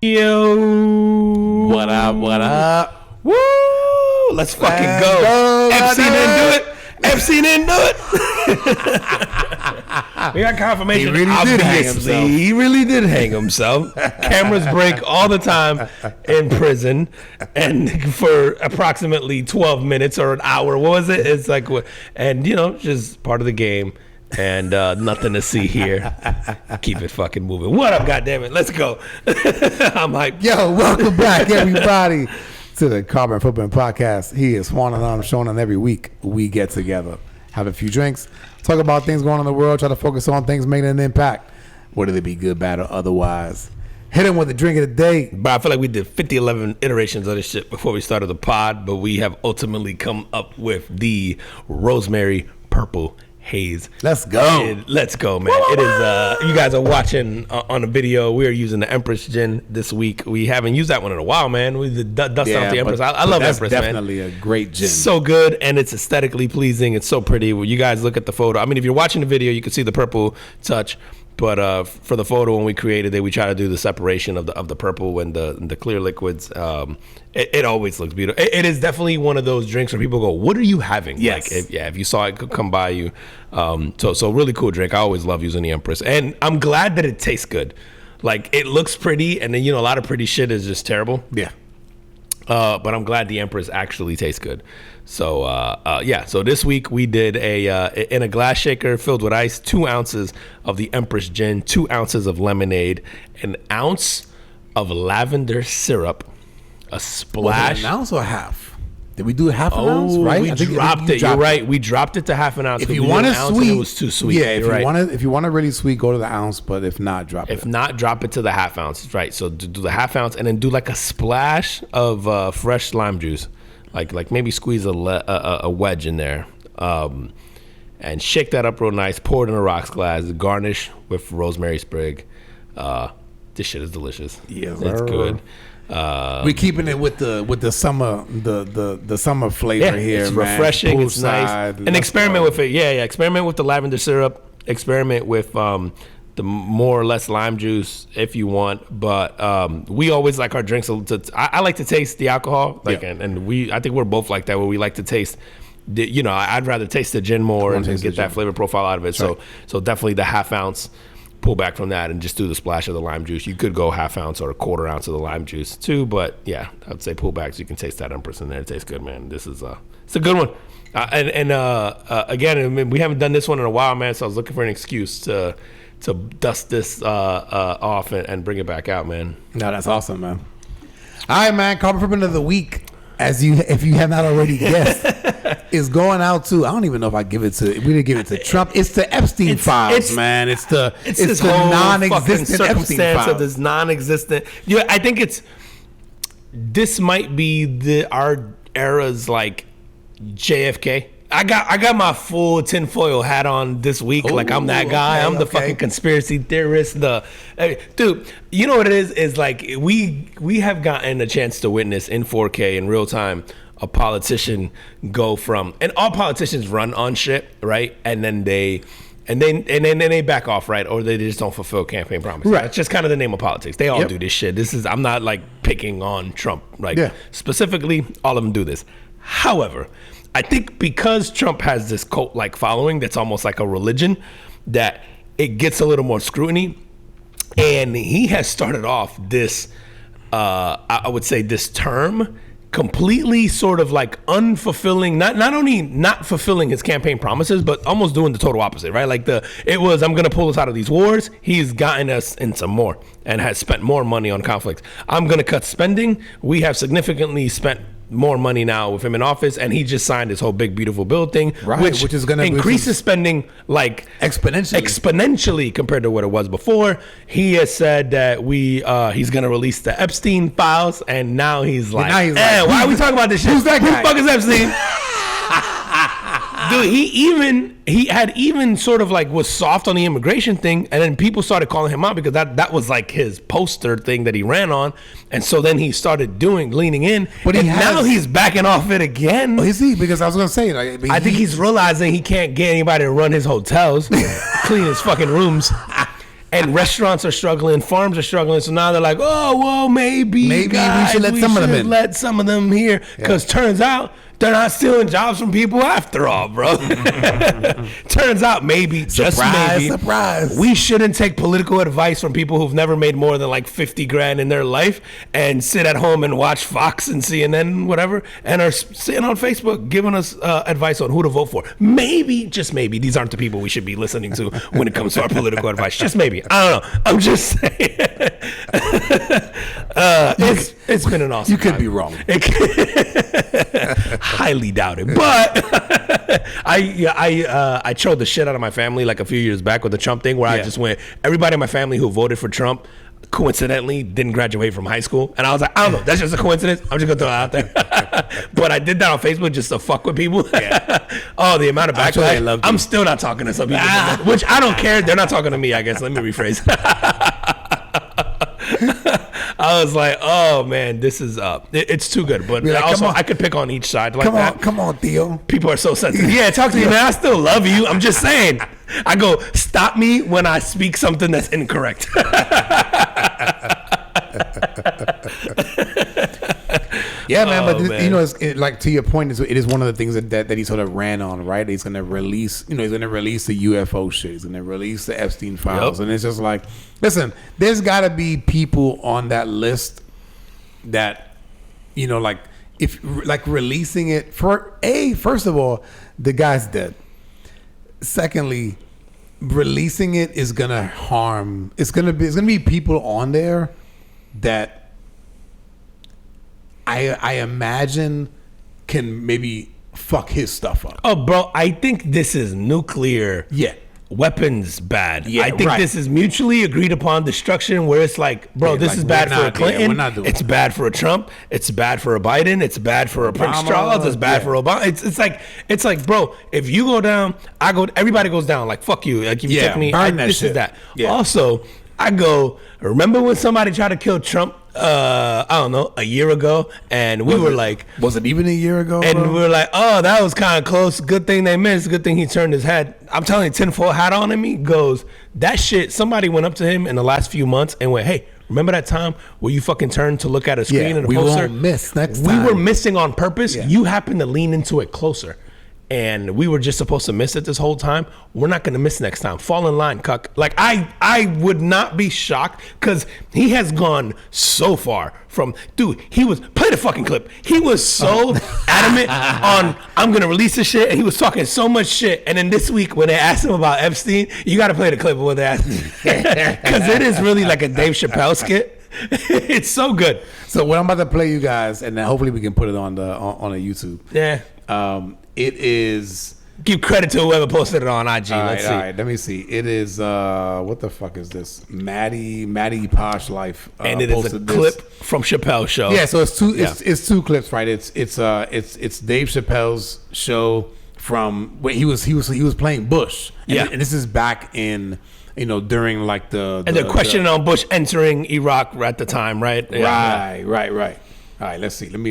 Yo. What up, what up? Woo! Let's fucking go. Epstein didn't do it. Epstein didn't do it. We got confirmation. He really did hang himself. He really did hang himself. Cameras break all the time in prison, and for approximately 12 minutes or an hour. What was it? It's like, and you know, just part of the game. And nothing to see here. Keep it fucking moving. What up, goddammit? Let's go. I'm like, yo, welcome back, everybody, to the Carbon Footprint Podcast. He is Swan and I'm Sean, and every week we get together, have a few drinks, talk about things going on in the world, try to focus on things making an impact, whether they be good, bad, or otherwise. Hit him with the drink of the day. But I feel like we did 11 iterations of this shit before we started the pod, but we have ultimately come up with the Rosemary Purple Haze. Let's go. Let's go, man. It is, you guys are watching on the video. We are using the Empress Gin this week. We haven't used that one in a while, man. We did dust off the Empress. I love Empress, man. Definitely a great gin. So good, and it's aesthetically pleasing. It's so pretty. When you guys look at the photo, I mean, if you're watching the video, you can see the purple touch. But for the photo, when we created it, we try to do the separation of the purple and the clear liquids. It always looks beautiful. It is definitely one of those drinks where people go, "What are you having?" Yes. Like, if you saw it, could come by you. So really cool drink. I always love using the Empress, and I'm glad that it tastes good. Like, it looks pretty, and then a lot of pretty shit is just terrible. Yeah. But I'm glad the Empress actually tastes good. So so this week we did in a glass shaker filled with ice, 2 ounces of the Empress Gin, 2 ounces of lemonade, an ounce of lavender syrup, a splash. Was it an ounce or half? Did we do half an ounce? Right, we dropped it. You're right. We dropped it to half an ounce. If you want it sweet, it was too sweet. Yeah, if you want it really sweet, go to the ounce. But if not, drop it. If not, drop it to the half ounce. Right. So do the half ounce, and then do like a splash of fresh lime juice, like maybe squeeze a wedge in there, and shake that up real nice. Pour it in a rocks glass. Garnish with rosemary sprig. This shit is delicious. Yes, it's good. We're keeping it with the summer the summer flavor here. It's man. refreshing. It's nice. And experiment with it. Yeah. Experiment with the lavender syrup. Experiment with the more or less lime juice if you want. But we always like our drinks. I like to taste the alcohol. And I think we're both like that, where we like to taste. I'd rather taste the gin more and get that flavor profile out of it. Right. So definitely the half ounce. Pull back from that and just do the splash of the lime juice. You could go half ounce or a quarter ounce of the lime juice too, but yeah, I'd say pull back so you can taste that Empress in there. It tastes good, man. This is it's a good one. Again, I mean, we haven't done this one in a while, man. So I was looking for an excuse to dust this off and bring it back out, man. No, that's awesome, man. All right, man. Carbon Footprint of the week, if you have not already guessed, is going out to, I don't even know if I give it to, we didn't give it to Trump. It's the Epstein files, man. It's the non-existent Epstein files. Of this non-existent. Yeah, I think this might be our era's like JFK. I got my full tinfoil hat on this week. Like, I'm that guy. I'm the fucking conspiracy theorist. Dude, you know what it is? Is like we have gotten a chance to witness in 4K in real time a politician go from, and all politicians run on shit, right? And then they back off, right? Or they just don't fulfill campaign promises. Right. It's just kind of the name of politics. They all do this shit. I'm not like picking on Trump. Specifically, all of them do this. However, I think because Trump has this cult-like following that's almost like a religion, that it gets a little more scrutiny. And he has started off this, I would say, this term completely sort of like unfulfilling, not only not fulfilling his campaign promises, but almost doing the total opposite, right? Like I'm going to pull us out of these wars. He's gotten us in some more and has spent more money on conflicts. I'm going to cut spending. We have significally spent more money now with him in office, and he just signed this whole big beautiful bill thing, which is going to increase his spending like exponentially compared to what it was before. He has said that he's going to release the Epstein files, and now he's like, why are we talking about this shit? Who's that guy? Who the fuck is Epstein? Dude, he had even sort of like was soft on the immigration thing, and then people started calling him out because that was like his poster thing that he ran on, and so then he started leaning in, but now he's backing off it again. Oh, is he? Because I was gonna say, I think he's realizing he can't get anybody to run his hotels, clean his fucking rooms, and restaurants are struggling, farms are struggling. So now they're like, oh, well, maybe guys, we should let some of them in. Let some of them here, because turns out they're not stealing jobs from people after all, bro. Turns out maybe, just maybe, we shouldn't take political advice from people who've never made more than like 50 grand in their life and sit at home and watch Fox and CNN and whatever, and are sitting on Facebook giving us advice on who to vote for. Maybe, just maybe, these aren't the people we should be listening to when it comes to our political advice. Just maybe. I don't know. I'm just saying. It's been an awesome You could time. be wrong. Highly doubt it, but I trolled the shit out of my family like a few years back with the Trump thing, where I just went, everybody in my family who voted for Trump coincidentally didn't graduate from high school, and I was like, I don't know, that's just a coincidence. I'm just gonna throw it out there. But I did that on Facebook just to fuck with people. Oh, the amount of backlash. I'm still not talking to some people, which I don't care. They're not talking to me, I guess. Let me rephrase. I was like, oh man, this is it's too good. But like, also, I could pick on each side like that. Come on, Theo. People are so sensitive. Yeah, talk to me, man. I still love you. I'm just saying. I go, stop me when I speak something that's incorrect. Yeah, man, but this, you know, like to your point, it is one of the things that he sort of ran on, right? He's gonna release, he's gonna release the UFO shit. He's gonna release the Epstein files, and it's just like, listen, there's got to be people on that list that, like if like releasing it first of all, the guy's dead. Secondly, releasing it is gonna harm. It's gonna be people on there that I imagine can maybe fuck his stuff up. Oh, bro, I think this is nuclear weapons bad. I think this is mutually agreed upon destruction, where it's like, bro, this is bad for a Clinton. We're not doing it's bad for a Trump. It's bad for a Biden. It's bad for a Prince Charles. It's bad for Obama. It's like, bro, if you go down, I go. Everybody goes down. Like, fuck you. Like, if you take me, this is that. Yeah. Also, I go, remember when somebody tried to kill Trump? I don't know, a year ago, and we were like, was it even a year ago? And we were like, oh, that was kind of close. Good thing they missed. Good thing he turned his head. I'm telling you, tinfoil hat on him. He goes, that shit. Somebody went up to him in the last few months and went, hey, remember that time where you fucking turned to look at a screen and a poster? We won't miss next time. We were missing on purpose. You happened to lean into it closer. And we were just supposed to miss it this whole time. We're not going to miss next time. Fall in line, cuck. Like, I would not be shocked, because he has gone so far from, dude, play the fucking clip. He was so adamant on, I'm going to release this shit. And he was talking so much shit. And then this week, when they asked him about Epstein, you got to play the clip of what they asked him. Because it is really like a Dave Chappelle skit. It's so good. So what I'm about to play you guys, and then hopefully we can put it on a YouTube. Yeah. It is. Give credit to whoever posted it on IG. Let's see. All right, let me see. It is. What the fuck is this? Maddie Posh Life. And it is a clip from Chappelle's show. Yeah, so it's two. It's two clips, right? It's Dave Chappelle's show from when he was playing Bush. And this is back in. During like the and they're questioning on Bush entering Iraq at the time, right? Right. All right, let's see. Let me.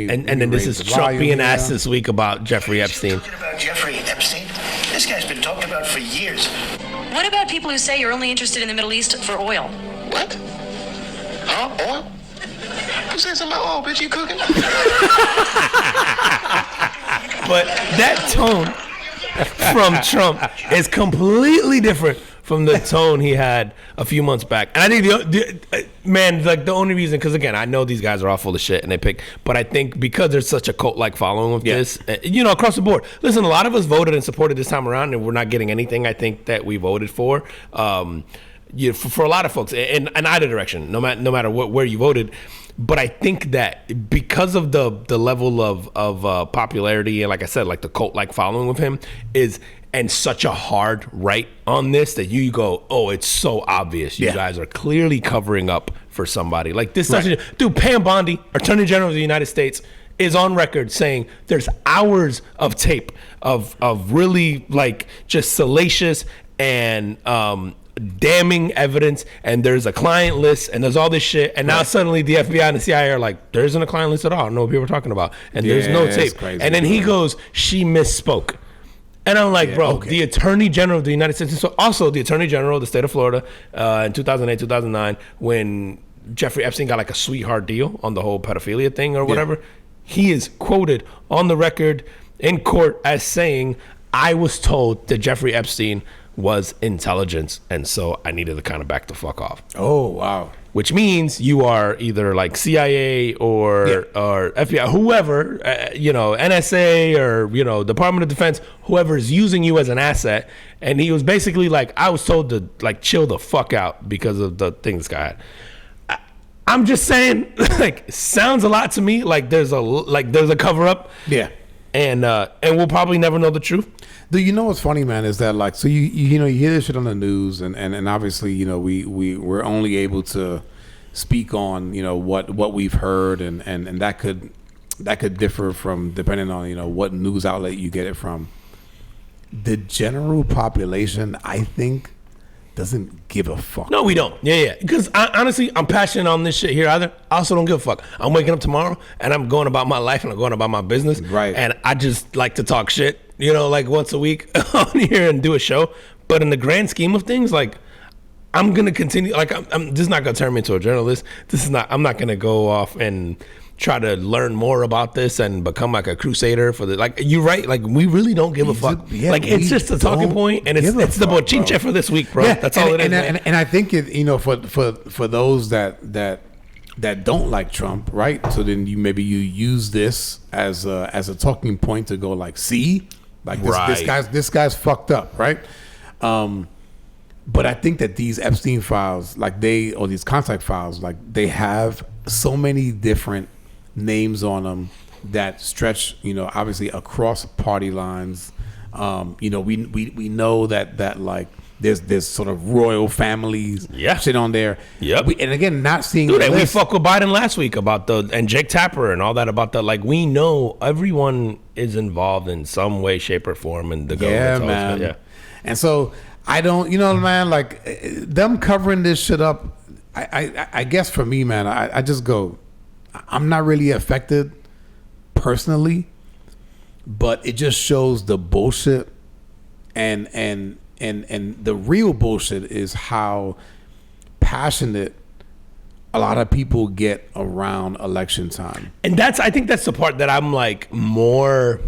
And then this is Trump being asked this week about Jeffrey Epstein. Talking about Jeffrey Epstein? This guy's been talked about for years. What about people who say you're only interested in the Middle East for oil? What? Huh? Oil? Who said something about oil, bitch? You cooking? But that tone from Trump is completely different from the tone he had a few months back. And I think the only reason, because again, I know these guys are all full of shit and they pick, but I think because there's such a cult-like following with this, across the board. Listen, a lot of us voted and supported this time around, and we're not getting anything I think that we voted for. For a lot of folks, in either direction, no matter where you voted. But I think that because of the level of popularity, and like I said, like the cult-like following of him is, and such a hard right on this, that you go, oh, it's so obvious. You guys are clearly covering up for somebody. Like this doesn't, dude, Pam Bondi, Attorney General of the United States, is on record saying there's hours of tape of really like just salacious and damning evidence, and there's a client list, and there's all this shit, and now suddenly the FBI and the CIA are like, there isn't a client list at all. I don't know what people are talking about, and there's no tape. Crazy, and then he goes, she misspoke. And I'm like, bro, the Attorney General of the United States, so also the Attorney General of the state of Florida in 2008, 2009, when Jeffrey Epstein got like a sweetheart deal on the whole pedophilia thing or whatever, he is quoted on the record in court as saying, I was told that Jeffrey Epstein was intelligence, and so I needed to kind of back the fuck off. Oh, wow. Which means you are either like CIA or FBI, whoever, NSA or, Department of Defense, whoever is using you as an asset. And he was basically like, I was told to like chill the fuck out because of the thing this guy had. I'm just saying, like, sounds a lot to me like there's a cover up. Yeah. And we'll probably never know the truth. Do you know what's funny, man, is that like, so you hear this shit on the news, and obviously, we're only able to speak on, what we've heard, and that could differ from depending on, what news outlet you get it from. The general population, I think, doesn't give a fuck. No, we don't. Yeah. Because honestly, I'm passionate on this shit here either. I also don't give a fuck. I'm waking up tomorrow and I'm going about my life and I'm going about my business. Right. And I just like to talk shit, like once a week on here and do a show. But in the grand scheme of things, like, I'm going to continue. Like, this is not going to turn me into a journalist. I'm not going to go off and try to learn more about this and become like a crusader for the, like, you're right, like, we really don't give a fuck. Yeah, like, it's just a talking point, and it's the bochinche for this week, bro. Yeah, that's all it is. And I think for those that don't like Trump, right? So then you use this as a talking point to go like, see, like this guy's fucked up, right? But I think that these Epstein files, or these contact files, like, they have so many different names on them that stretch, obviously across party lines. We know that like there's sort of royal families shit on there. Yep. And again, not seeing. Dude, and we fucked with Biden last week about and Jake Tapper and all that about the, like, we know everyone is involved in some way, shape, or form in the government. Man. Yeah. And so I don't, man, like, them covering this shit up. I guess for me, man, I just go, I'm not really affected personally, but it just shows the bullshit, and the real bullshit is how passionate a lot of people get around election time. And I think that's the part that I'm like more,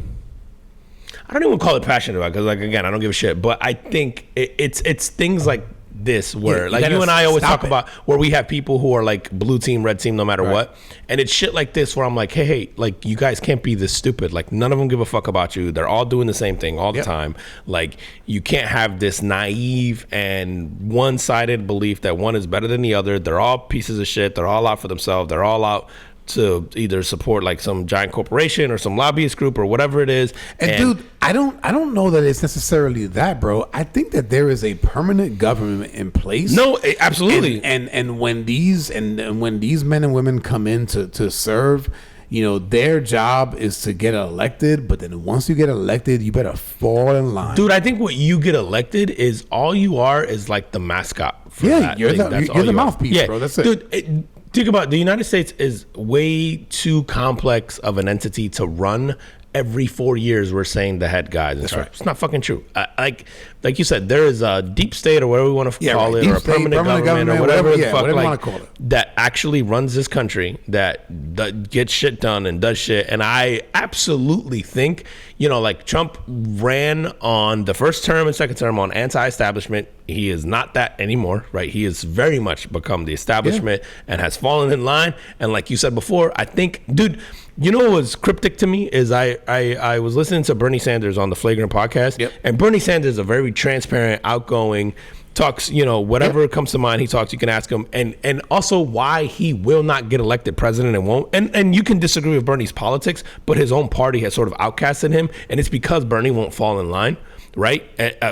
I don't even call it passionate about, because, like, again, I don't give a shit, but I think it's things like this where, like, you and I always talk about where we have people who are like blue team, red team, no matter what, and it's shit like this where I'm like, hey, like, you guys can't be this stupid. Like, none of them give a fuck about you. They're all doing the same thing all the time. Like, you can't have this naive and one-sided belief that one is better than the other. They're all pieces of shit. They're all out for themselves. They're all out to either support like some giant corporation or some lobbyist group or whatever it is. And dude, I don't know that it's necessarily that, bro. I think that there is a permanent government in place. No, absolutely. And when these men and women come in to serve, their job is to get elected. But then once you get elected, you better fall in line. Dude, I think what you get elected is all you are is like the mascot for that. You're the mouthpiece, bro. That's it. Dude, think about it. The United States is way too complex of an entity to run. Every 4 years, we're saying the head guy. That's right. It's not fucking true. Like you said, there is a deep state or whatever we want to call it, or a permanent government or whatever the fuck, you like, want to call it, that actually runs this country, that gets shit done and does shit. And I absolutely think, like, Trump ran on the first term and second term on anti-establishment. He is not that anymore, right? He has very much become the establishment and has fallen in line. And like you said before, I think, dude, what was cryptic to me is I was listening to Bernie Sanders on the Flagrant podcast, and Bernie Sanders is a very transparent, outgoing, talks, whatever comes to mind, he talks, you can ask him, and also why he will not get elected president and won't. And you can disagree with Bernie's politics, but his own party has sort of outcasted him, and it's because Bernie won't fall in line. Right?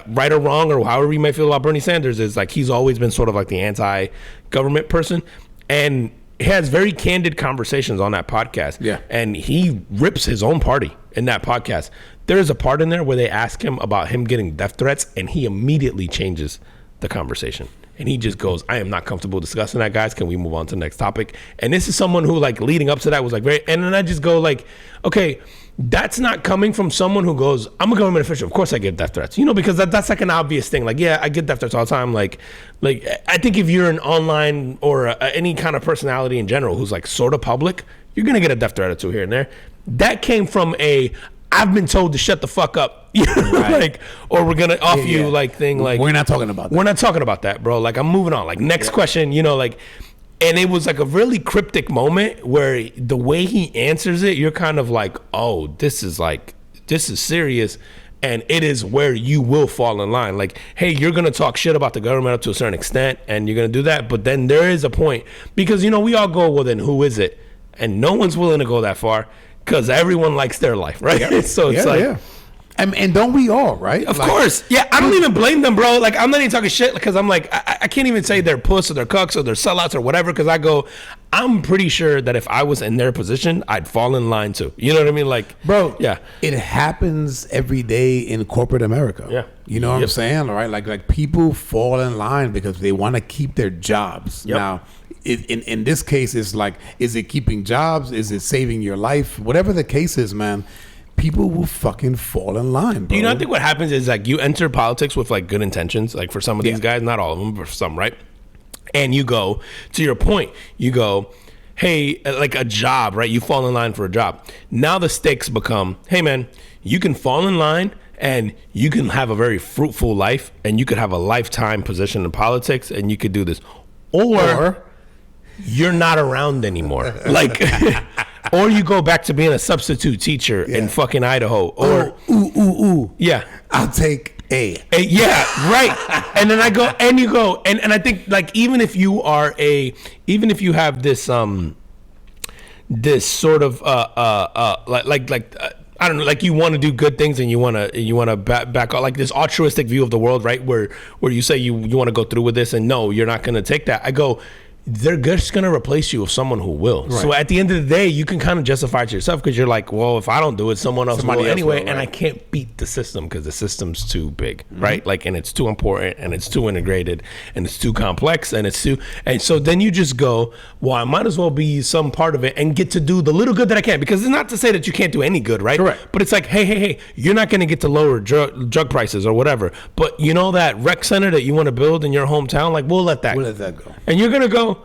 Right or wrong, or however you may feel about Bernie Sanders, is like he's always been sort of like the anti-government person, and he has very candid conversations on that podcast. Yeah. And he rips his own party in that podcast. There is a part in there where they ask him about him getting death threats, and he immediately changes the conversation. And he just goes, I am not comfortable discussing that, guys. Can we move on to the next topic? And this is someone who, like, leading up to that was like very, and then I just go like, okay, that's not coming from someone who goes, I'm a government official. Of course I get death threats. You know, because that's like an obvious thing. Like, yeah, I get death threats all the time. Like I think if you're an online or any kind of personality in general who's like sort of public, you're going to get a death threat or two here and there. That came from I've been told to shut the fuck up. You know, like, or we're going to off you like thing. Like, we're not talking about that. We're not talking about that, bro. Like, I'm moving on. Like, next question, you know, like, and it was like a really cryptic moment where the way he answers it, you're kind of like, oh, this is serious. And it is where you will fall in line. Like, hey, you're going to talk shit about the government up to a certain extent, and you're going to do that. But then there is a point. Because, you know, we all go, well, then who is it? And no one's willing to go that far because everyone likes their life, right? Yeah. So it's And don't we all, right? Of course. Yeah, I don't even blame them, bro. Like, I'm not even talking shit because I'm like, I can't even say they're puss or they're cucks or they're sellouts or whatever because I go, I'm pretty sure that if I was in their position, I'd fall in line too. You know what I mean? Like, bro, yeah. It happens every day in corporate America. Yeah. You know what I'm saying? All right. Like people fall in line because they want to keep their jobs. Yep. Now, in this case, it's like, is it keeping jobs? Is it saving your life? Whatever the case is, man. People will fucking fall in line, bro. You know, I think what happens is like you enter politics with like good intentions, like for some of these guys, not all of them, but for some, right? And you go, to your point, you go, hey, like a job, right? You fall in line for a job. Now the stakes become, hey man, you can fall in line and you can have a very fruitful life and you could have a lifetime position in politics and you could do this. Or you're not around anymore. Like... Or you go back to being a substitute teacher in fucking Idaho. Or ooh. Yeah. I'll take A. Yeah, right. And then I go, and you go, and I think like even if you have this this sort of like I don't know, like you want to do good things and you want to back out like this altruistic view of the world, right? Where you say you want to go through with this and no, you're not going to take that. I go, they're just going to replace you with someone who will. Right. So at the end of the day, you can kind of justify it to yourself because you're like, well, if I don't do it, somebody else will anyway. And I can't beat the system because the system's too big, right? Like, and it's too important and it's too integrated and it's too complex and and so then you just go, well, I might as well be some part of it and get to do the little good that I can, because it's not to say that you can't do any good, right? Correct. But it's like, hey, you're not going to get to lower drug prices or whatever. But you know that rec center that you want to build in your hometown, like we'll let that go. And you're going to go,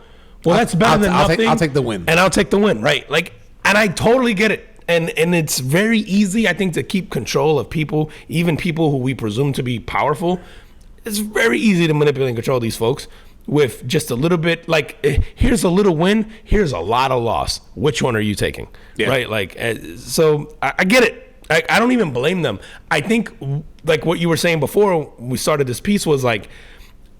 well, that's better than nothing. I'll take the win. And I'll take the win, right? Like, and I totally get it. And it's very easy, I think, to keep control of people, even people who we presume to be powerful. It's very easy to manipulate and control these folks with just a little bit, like, here's a little win, here's a lot of loss. Which one are you taking? Yeah. Right? Like, so I get it. I don't even blame them. I think, like what you were saying before we started this piece was like,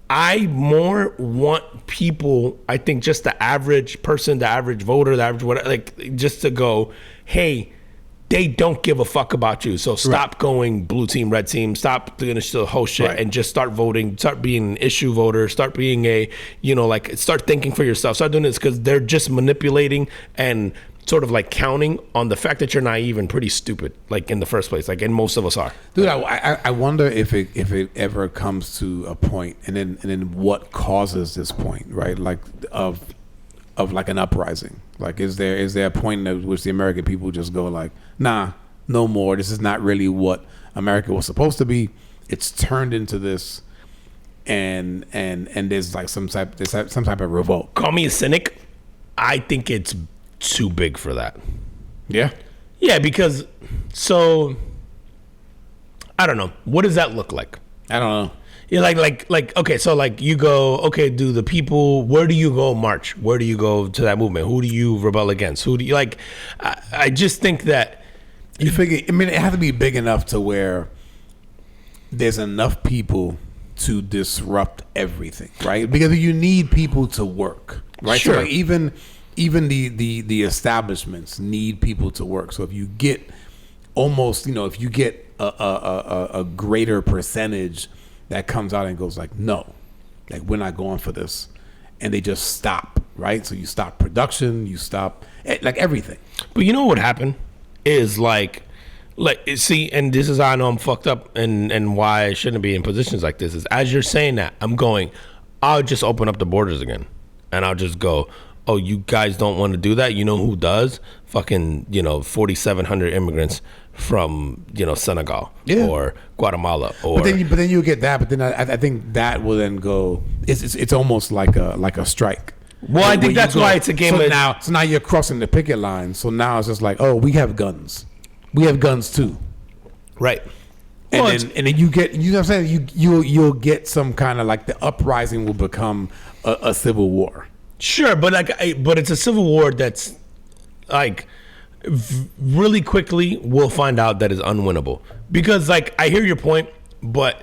I more want people, I think just the average person, the average voter, the average whatever, like just to go, hey, they don't give a fuck about you. So stop going blue team, red team, stop doing this whole shit and just start voting, start being an issue voter, start being start thinking for yourself, start doing this, because they're just manipulating and sort of like counting on the fact that you're naive and pretty stupid, like in the first place, like, and most of us are. Dude, I wonder if it ever comes to a point, and then what causes this point, right? Like of like an uprising. Like, is there a point at which the American people just go like, nah, no more. This is not really what America was supposed to be. It's turned into this, and there's like some type of revolt. Call me a cynic. I think it's too big for that. Yeah, because so I don't know, what does that look like? I don't know. Yeah, like okay, so like you go, okay, do the people, where do you go march? Where do you go to that movement? Who do you rebel against? Who do you like? I just think that you figure, I mean, it has to be big enough to where there's enough people to disrupt everything, right? Because you need people to work, right? Sure. So like even the establishments need people to work. So if you get almost, if you get a greater percentage that comes out and goes like, no, like we're not going for this, and they just stop, right? So you stop production, you stop like everything. But you know what happened is like see, and this is how I know I'm fucked up and why I shouldn't be in positions like this is, as you're saying that, I'm going, I'll just open up the borders again, and I'll just go, oh, you guys don't want to do that? You know who does? Fucking, 4,700 immigrants from, Senegal or Guatemala. Or but then you get that. But then I think that will then go. It's almost like a strike. Well, I think that's why it's a game. So now you're crossing the picket line. So now it's just like, oh, we have guns. We have guns too. Right. And then you get, you know what I'm saying? You'll get some kind of like the uprising will become a civil war. Sure, but but it's a civil war that's like really quickly we'll find out that is unwinnable, because like I hear your point, but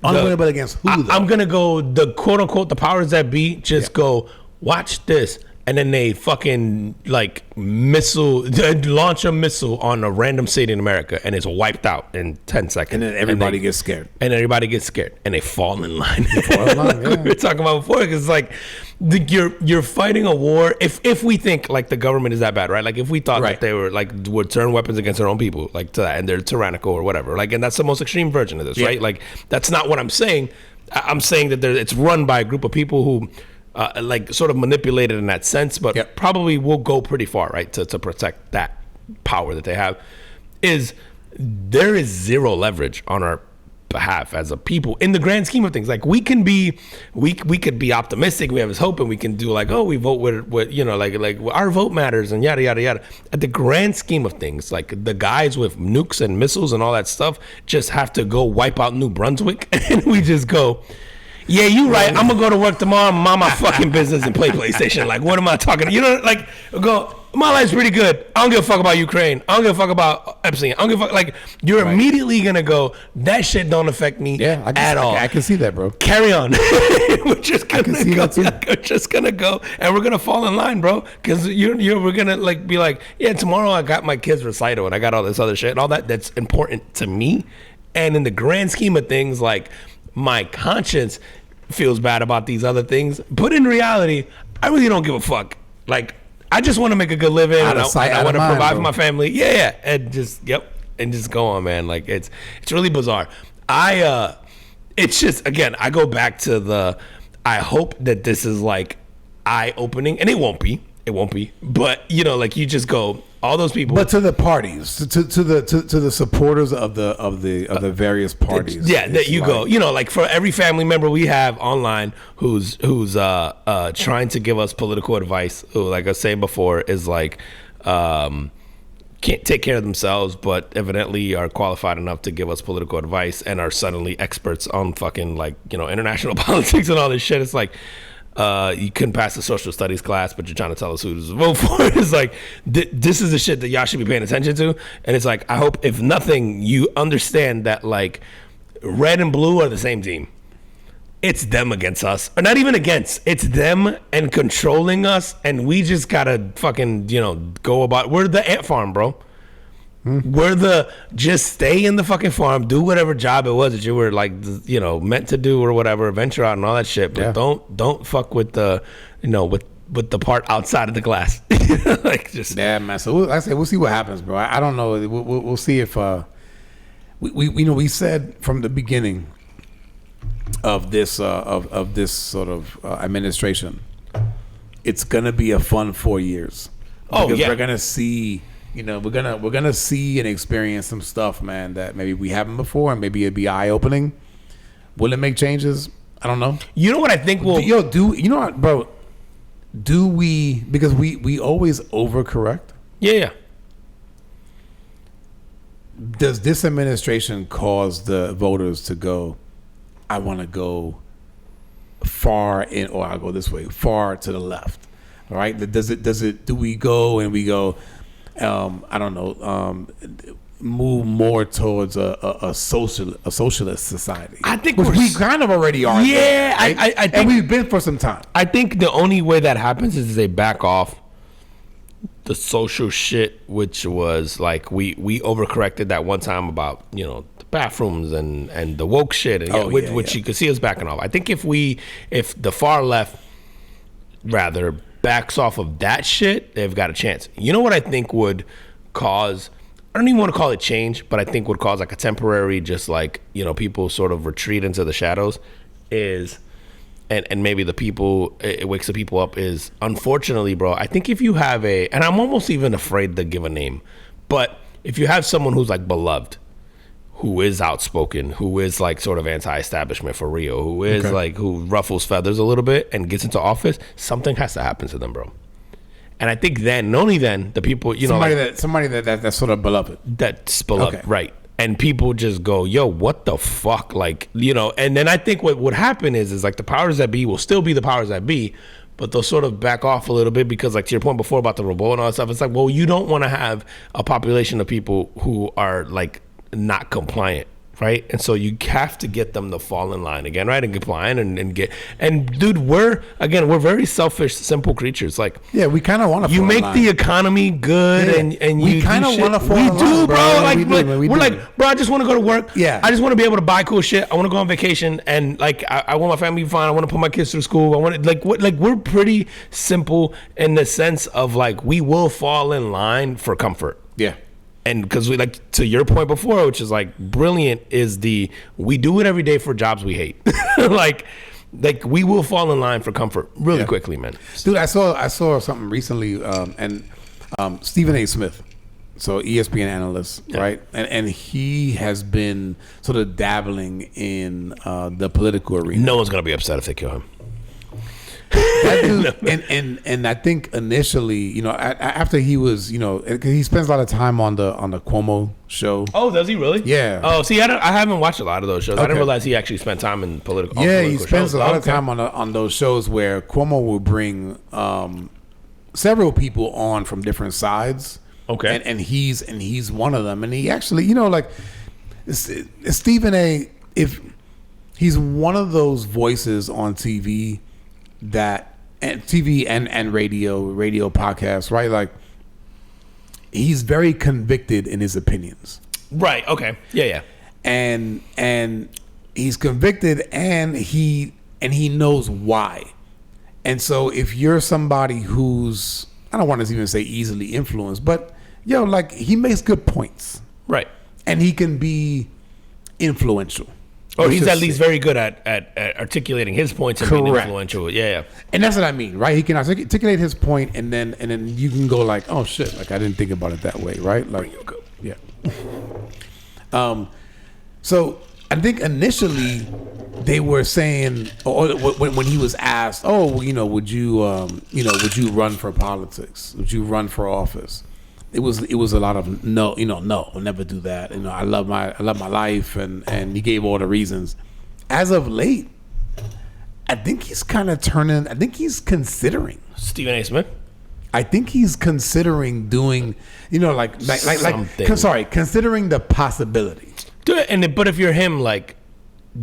unwinnable against who? I'm gonna go the quote unquote the powers that be just go watch this. And then they fucking like launch a missile on a random city in America, and it's wiped out in 10 seconds. And then everybody gets scared. And everybody gets scared, and they fall in line. Like we were talking about before, because like you're fighting a war. If we think like the government is that bad, right? Like if we thought that they were like would turn weapons against their own people, like to that, and they're tyrannical or whatever, like, and that's the most extreme version of this, right? Like that's not what I'm saying. I'm saying that it's run by a group of people who. Like sort of manipulated in that sense, but probably will go pretty far, right, to protect that power that they have. There is zero leverage on our behalf as a people in the grand scheme of things. Like we could be optimistic, we have this hope, and we can do like, oh, we vote with like our vote matters and yada yada yada. At the grand scheme of things, like the guys with nukes and missiles and all that stuff just have to go wipe out New Brunswick, and we just go. Yeah, you right. I'm gonna go to work tomorrow, mind my fucking business, and play PlayStation. Like, what am I talking? Like, my life's pretty good. I don't give a fuck about Ukraine. I don't give a fuck about Epstein. I don't give a fuck. Like, you're immediately gonna go. That shit don't affect me at all. I can see that, bro. Carry on. We're just gonna go, and we're gonna fall in line, bro. Because we're gonna like be like, yeah, tomorrow I got my kids' recital, and I got all this other shit and all that. That's important to me, and in the grand scheme of things, like. My conscience feels bad about these other things, but in reality, I really don't give a fuck. Like, I just want to make a good living, and I want to provide for my family. Yeah, and just go on, man. Like it's really bizarre. It's just again, I go back to I hope that this is like eye opening, and it won't be, but like you just go. All those people, but to the parties, to the supporters of the various parties, that you go, like for every family member we have online who's trying to give us political advice, who, like I was saying before, is like can't take care of themselves, but evidently are qualified enough to give us political advice and are suddenly experts on fucking like international politics and all this shit. It's like. You couldn't pass the social studies class, but you're trying to tell us who to vote for. It's like, this is the shit that y'all should be paying attention to. And it's like, I hope, if nothing, you understand that, like, red and blue are the same team. It's them against us. Or not even against. It's them and controlling us, and we just gotta fucking, go about. We're the ant farm, bro. We're just stay in the fucking farm, do whatever job it was that you were like, meant to do or whatever, venture out and all that shit. But don't fuck with the, with the part outside of the glass. Like just man. So like I said, we'll see what happens, bro. I don't know. We'll see if we said from the beginning of this of this sort of administration, it's gonna be a fun 4 years. Because we're gonna see. We're gonna see and experience some stuff, man, that maybe we haven't before, and maybe it'd be eye opening. Will it make changes? I don't know. You know what I think will bro? Do we, because we always overcorrect? Yeah. Does this administration cause the voters to go, I want to go far in, or I'll go this way, far to the left? All right. Do we go and we go? I don't know, move more towards a socialist society. I think we kind of already are. Yeah, there, right? I think, and we've been for some time. I think the only way that happens is they back off the social shit, which was like we overcorrected that one time about the bathrooms and the woke shit, and which you could see us backing off. I think if the far left rather backs off of that shit, they've got a chance. You know what I think would cause, I don't even want to call it change, but I think would cause like a temporary, just like, people sort of retreat into the shadows, is and maybe the people, it wakes the people up, is unfortunately, bro, I think if you have and I'm almost even afraid to give a name, but if you have someone who's like beloved, who is outspoken, who is like sort of anti-establishment for real, who is like, who ruffles feathers a little bit and gets into office, something has to happen to them, bro. And I think then, not only then, the people, you know, somebody that's sort of beloved. That's beloved, right? And people just go, yo, what the fuck? Like, you know, and then I think what would happen is like the powers that be will still be the powers that be, but they'll sort of back off a little bit because, like, to your point before about the revolt and all that stuff, it's like, well, you don't want to have a population of people who are like not compliant, right? And so you have to get them to fall in line again, right? And compliant and dude, we're very selfish, simple creatures. Like, yeah, we kind of want to. You make the economy good, and we kind of want to fall in line. We do, bro. Like, we're like, like, bro, I just want to go to work. Yeah, I just want to be able to buy cool shit. I want to go on vacation, and like, I want my family to be fine. I want to put my kids through school. I want to we're pretty simple in the sense of like we will fall in line for comfort. Yeah. And because we, like, to your point before, which is like brilliant, is we do it every day for jobs we hate. like we will fall in line for comfort really quickly, man. Dude, I saw something recently, and Stephen A. Smith, so ESPN analyst, right? And he has been sort of dabbling in the political arena. No one's gonna be upset if they kill him. That dude, and I think initially, you know, after he was, you know, cause he spends a lot of time on the Cuomo show. Oh, does he really? Yeah. Oh, see, I haven't watched a lot of those shows. I didn't realize he actually spent time in political. Yeah, he spends a lot of time on those shows where Cuomo will bring several people on from different sides. Okay. And he's one of them, and he actually, you know, like Stephen A. If he's one of those voices on TV. And TV and radio podcasts, right? Like he's very convicted in his opinions. Right. Okay. Yeah. And he's convicted and he knows why. And so if you're somebody who's, I don't want to even say easily influenced, but yo, like he makes good points. Right. And he can be influential. Or he's at least very good at articulating his points and being influential. Yeah. And that's what I mean, right? He can articulate his point, and then you can go like, oh shit, like I didn't think about it that way, right? Like, yeah. So I think initially they were saying, or when he was asked, oh, you know, would you run for politics? Would you run for office? It was a lot of no, I'll never do that. You know, I love my life, and he gave all the reasons. As of late, I think he's kind of turning. I think he's considering Stephen A. Smith. I think he's considering doing, you know, considering the possibility. But if you're him, like,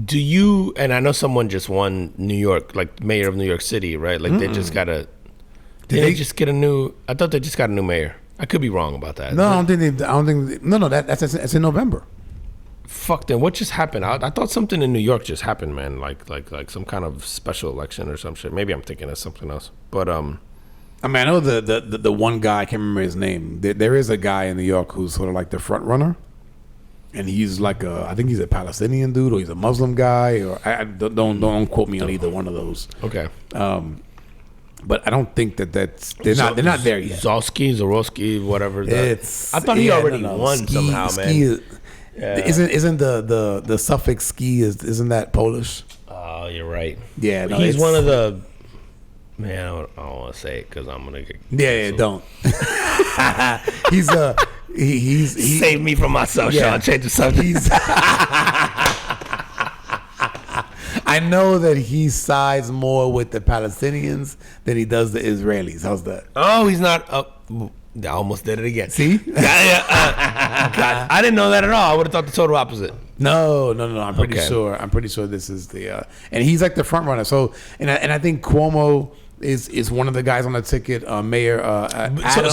do you? And I know someone just won New York, like mayor of New York City, right? Like they just got a. Did they just get a new? I thought they just got a new mayor. I could be wrong about that. No, I don't think. No, that's in November. Fuck them. What just happened? I thought something in New York just happened, man. Like some kind of special election or some shit. Maybe I'm thinking of something else. But I mean, I know the one guy, I can't remember his name. There is a guy in New York who's sort of like the front runner, and he's like I think he's a Palestinian dude or he's a Muslim guy, or don't quote me on either one of those. Okay. But I don't think they're not there yet. Zorowski, whatever. I thought he already won somehow, man. Isn't the suffix ski isn't that Polish? Oh, you're right. Yeah, no, he's one of the. Man, I don't want to say it because I'm gonna get. Yeah, don't. He's save me from myself, Sean. Change the subject. I know that he sides more with the Palestinians than he does the Israelis. How's that? Oh, he's not. I almost did it again. See? God, I didn't know that at all. I would have thought the total opposite. No. I'm pretty sure. I'm pretty sure this is the. And he's like the front runner. So, and I think Cuomo is one of the guys on the ticket. Mayor.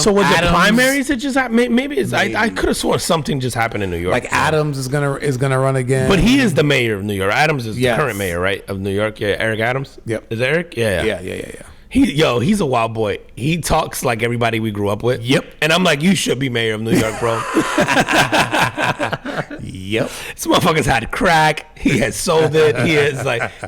So was it primaries that just happened? Maybe it's. I could have sworn something just happened in New York. Like Adams is gonna run again. But he is the mayor of New York. Adams is the current mayor, right, of New York. Yeah, Eric Adams. Yep. Is it Eric? Yeah. He's a wild boy. He talks like everybody we grew up with. Yep. And I'm like, you should be mayor of New York, bro. Yep. This motherfucker's had crack. He has sold it.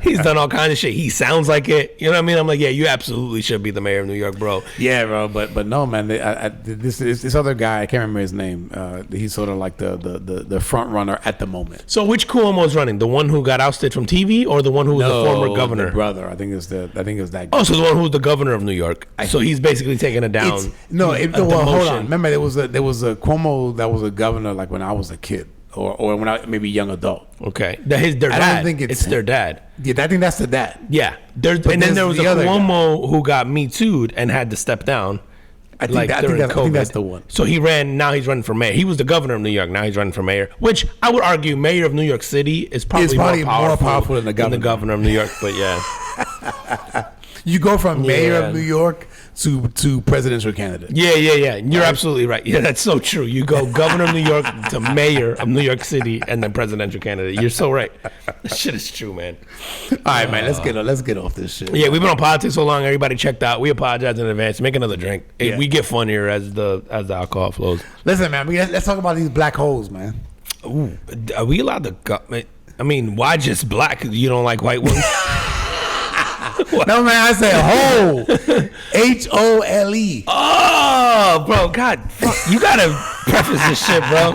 He's done all kinds of shit. He sounds like it. You know what I mean? I'm like, yeah, you absolutely should be the mayor of New York, bro. Yeah, bro. But no, man. This other guy, I can't remember his name. He's sort of like the front runner at the moment. So which Cuomo's running? The one who got ousted from TV, or the one who was the former governor? The brother. I think it's that guy. Oh, so the one who's the governor of New York. So he's basically taking it down. Hold on. Remember, there was a Cuomo that was a governor like when I was a kid, or when I maybe young adult. Okay, their dad. I don't think it's their dad. Yeah, I think that's the dad. Yeah, and then there was a Cuomo who got Me Too'd and had to step down. I think that's the one. So he ran. Now he's running for mayor. He was the governor of New York. Now he's running for mayor. Which I would argue, mayor of New York City is probably more powerful than the governor of New York. But yeah, you go from mayor of New York to presidential candidate. Yeah. You're absolutely right. Yeah, that's so true. You go governor of New York to mayor of New York City and then presidential candidate. You're so right. This shit is true, man. All right, man. Let's get off this shit. Yeah, we've been on politics so long. Everybody checked out. We apologize in advance. Make another drink. Yeah. We get funnier as the alcohol flows. Listen, man. Let's talk about these black holes, man. Ooh, are we allowed to go? I mean, why just black? Because you don't like white ones? No, man, I said hole. HOLE. Oh, bro, God, fuck. You gotta preface this shit, bro.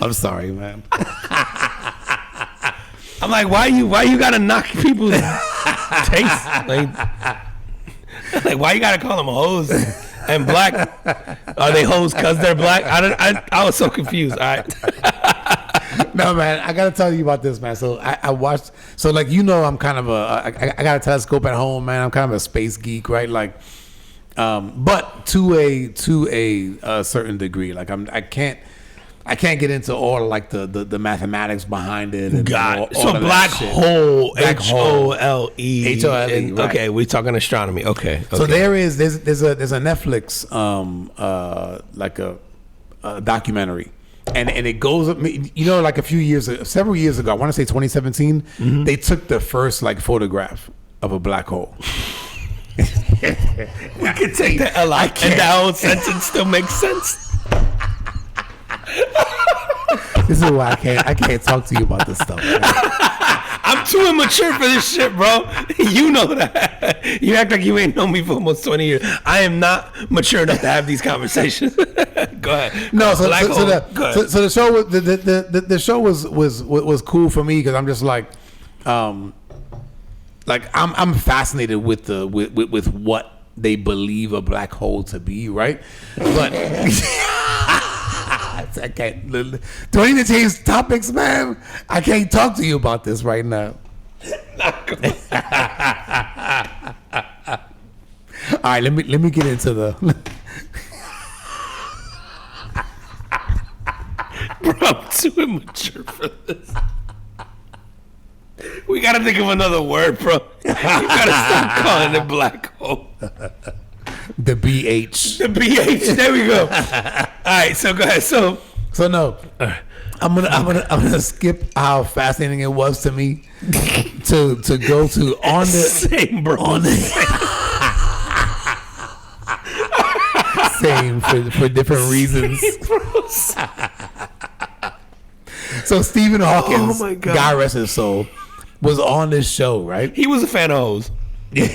I'm sorry, man. I'm like, why you gotta knock people's taste? Like, why you gotta call them hoes and black? Are they hoes because they're black? I was so confused. All right. No, man, I gotta tell you about this, man. So I watched. So like, you know, I'm kind of I got a telescope at home, man. I'm kind of a space geek, right? Like, but to a certain degree. Like I can't get into all like the mathematics behind it. And God, all so black hole, HOLE, HOLE. Right. Okay, we're talking astronomy. Okay. So there's a Netflix like a documentary. And it goes up, you know, like several years ago, I want to say 2017, they took the first like photograph of a black hole. We could take that a lot, and that whole sentence still makes sense. This is why I can't talk to you about this stuff, man. I'm too immature for this shit, bro. You know that. You act like you ain't known me for almost 20 years. I am not mature enough to have these conversations. Go ahead. No, so the show was the show was cool for me because I'm just like I'm fascinated with what they believe a black hole to be, right? But I can't. Do I need to change topics, man? I can't talk to you about this right now. All right, let me get into the. Bro, I'm too immature for this. We gotta think of another word, bro. You gotta stop calling it black hole. The BH. The BH. There we go. All right, so go ahead. So no, I'm gonna skip how fascinating it was to me to go to on the same, bro. On the same for different reasons. So Stephen Hawking, God rest his soul, was on this show, right? He was a fan of hoes. Yo,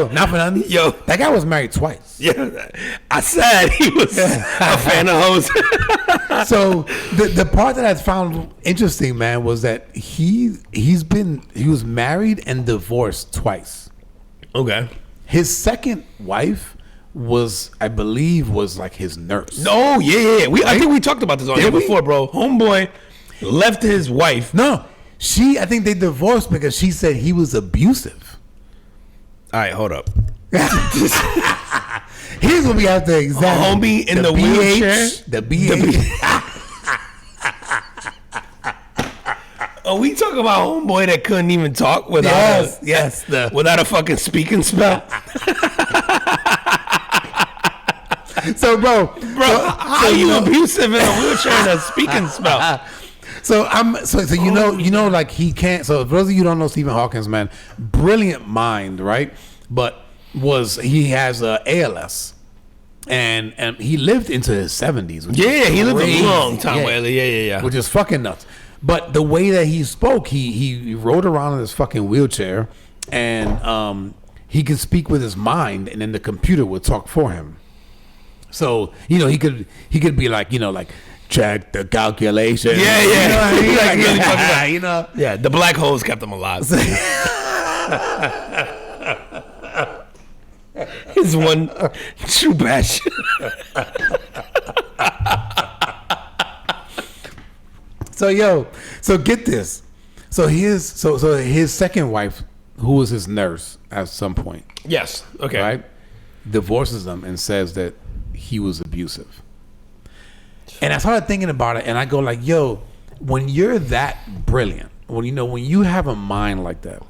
not for nothing. Yo, that guy was married twice. Yeah, I said he was a fan of hoes. So the part that I found interesting, man, was that he was married and divorced twice. Okay. His second wife was, I believe, like his nurse. Oh yeah. Right? I think we talked about this on here before, bro. Homeboy left his wife. No. I think they divorced because she said he was abusive. All right, hold up. Here's what we have to examine. Homie in the wheelchair. The BH. Are we talking about homeboy that couldn't even talk without without a fucking speaking spell? So, bro, how you abusive in a wheelchair and a speaking spell? So you know, like he can't. So for those of you who don't know Stephen Hawking, man, brilliant mind, right? But he has ALS, And he lived into his 70s. Yeah, he lived a long time. Yeah. Which is fucking nuts. But the way that he spoke, he rode around in his fucking wheelchair, and he could speak with his mind, and then the computer would talk for him. So he could be like, like, check the calculation. Yeah. You know what I mean? Like, Yeah, the black holes kept him alive. His one true passion. So get this. So his second wife, who was his nurse at some point, Yes. Okay. right, divorces him and says that he was abusive. And I started thinking about it, and I go like, yo, when you're that brilliant, when you have a mind like that,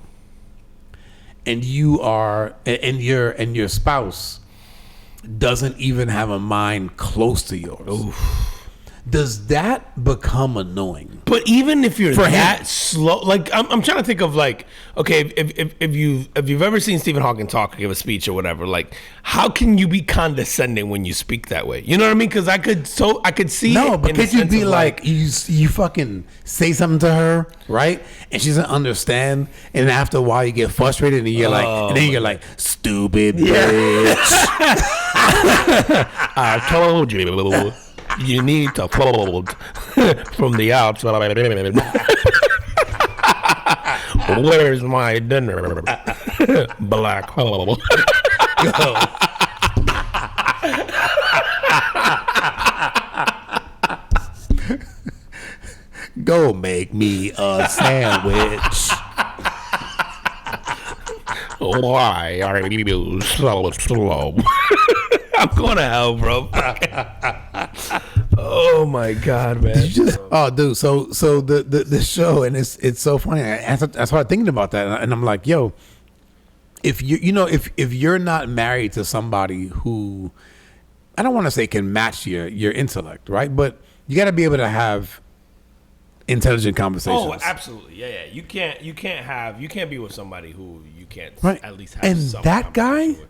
and your spouse doesn't even have a mind close to yours. Oof. Does that become annoying? But even if you're that slow, like I'm trying to think of like, okay, if you've ever seen Stephen Hawking talk or give a speech or whatever, like how can you be condescending when you speak that way? You know what I mean? Because I could see no, but could you be like you fucking say something to her, right? And she doesn't understand, and after a while you get frustrated, and you're like, stupid bitch. I told you. You need to fold from the outside. Where's my dinner? Black hole. Go make me a sandwich. Why are you so slow? I'm going to hell, bro. Oh my god, man! Dude. So the show, and it's so funny. I started thinking about that, and I'm like, yo, if if you're not married to somebody who, I don't want to say can match your intellect, right? But you got to be able to have intelligent conversations. Oh, absolutely, yeah. You can't be with somebody who you can't at least have. And some that guy. With.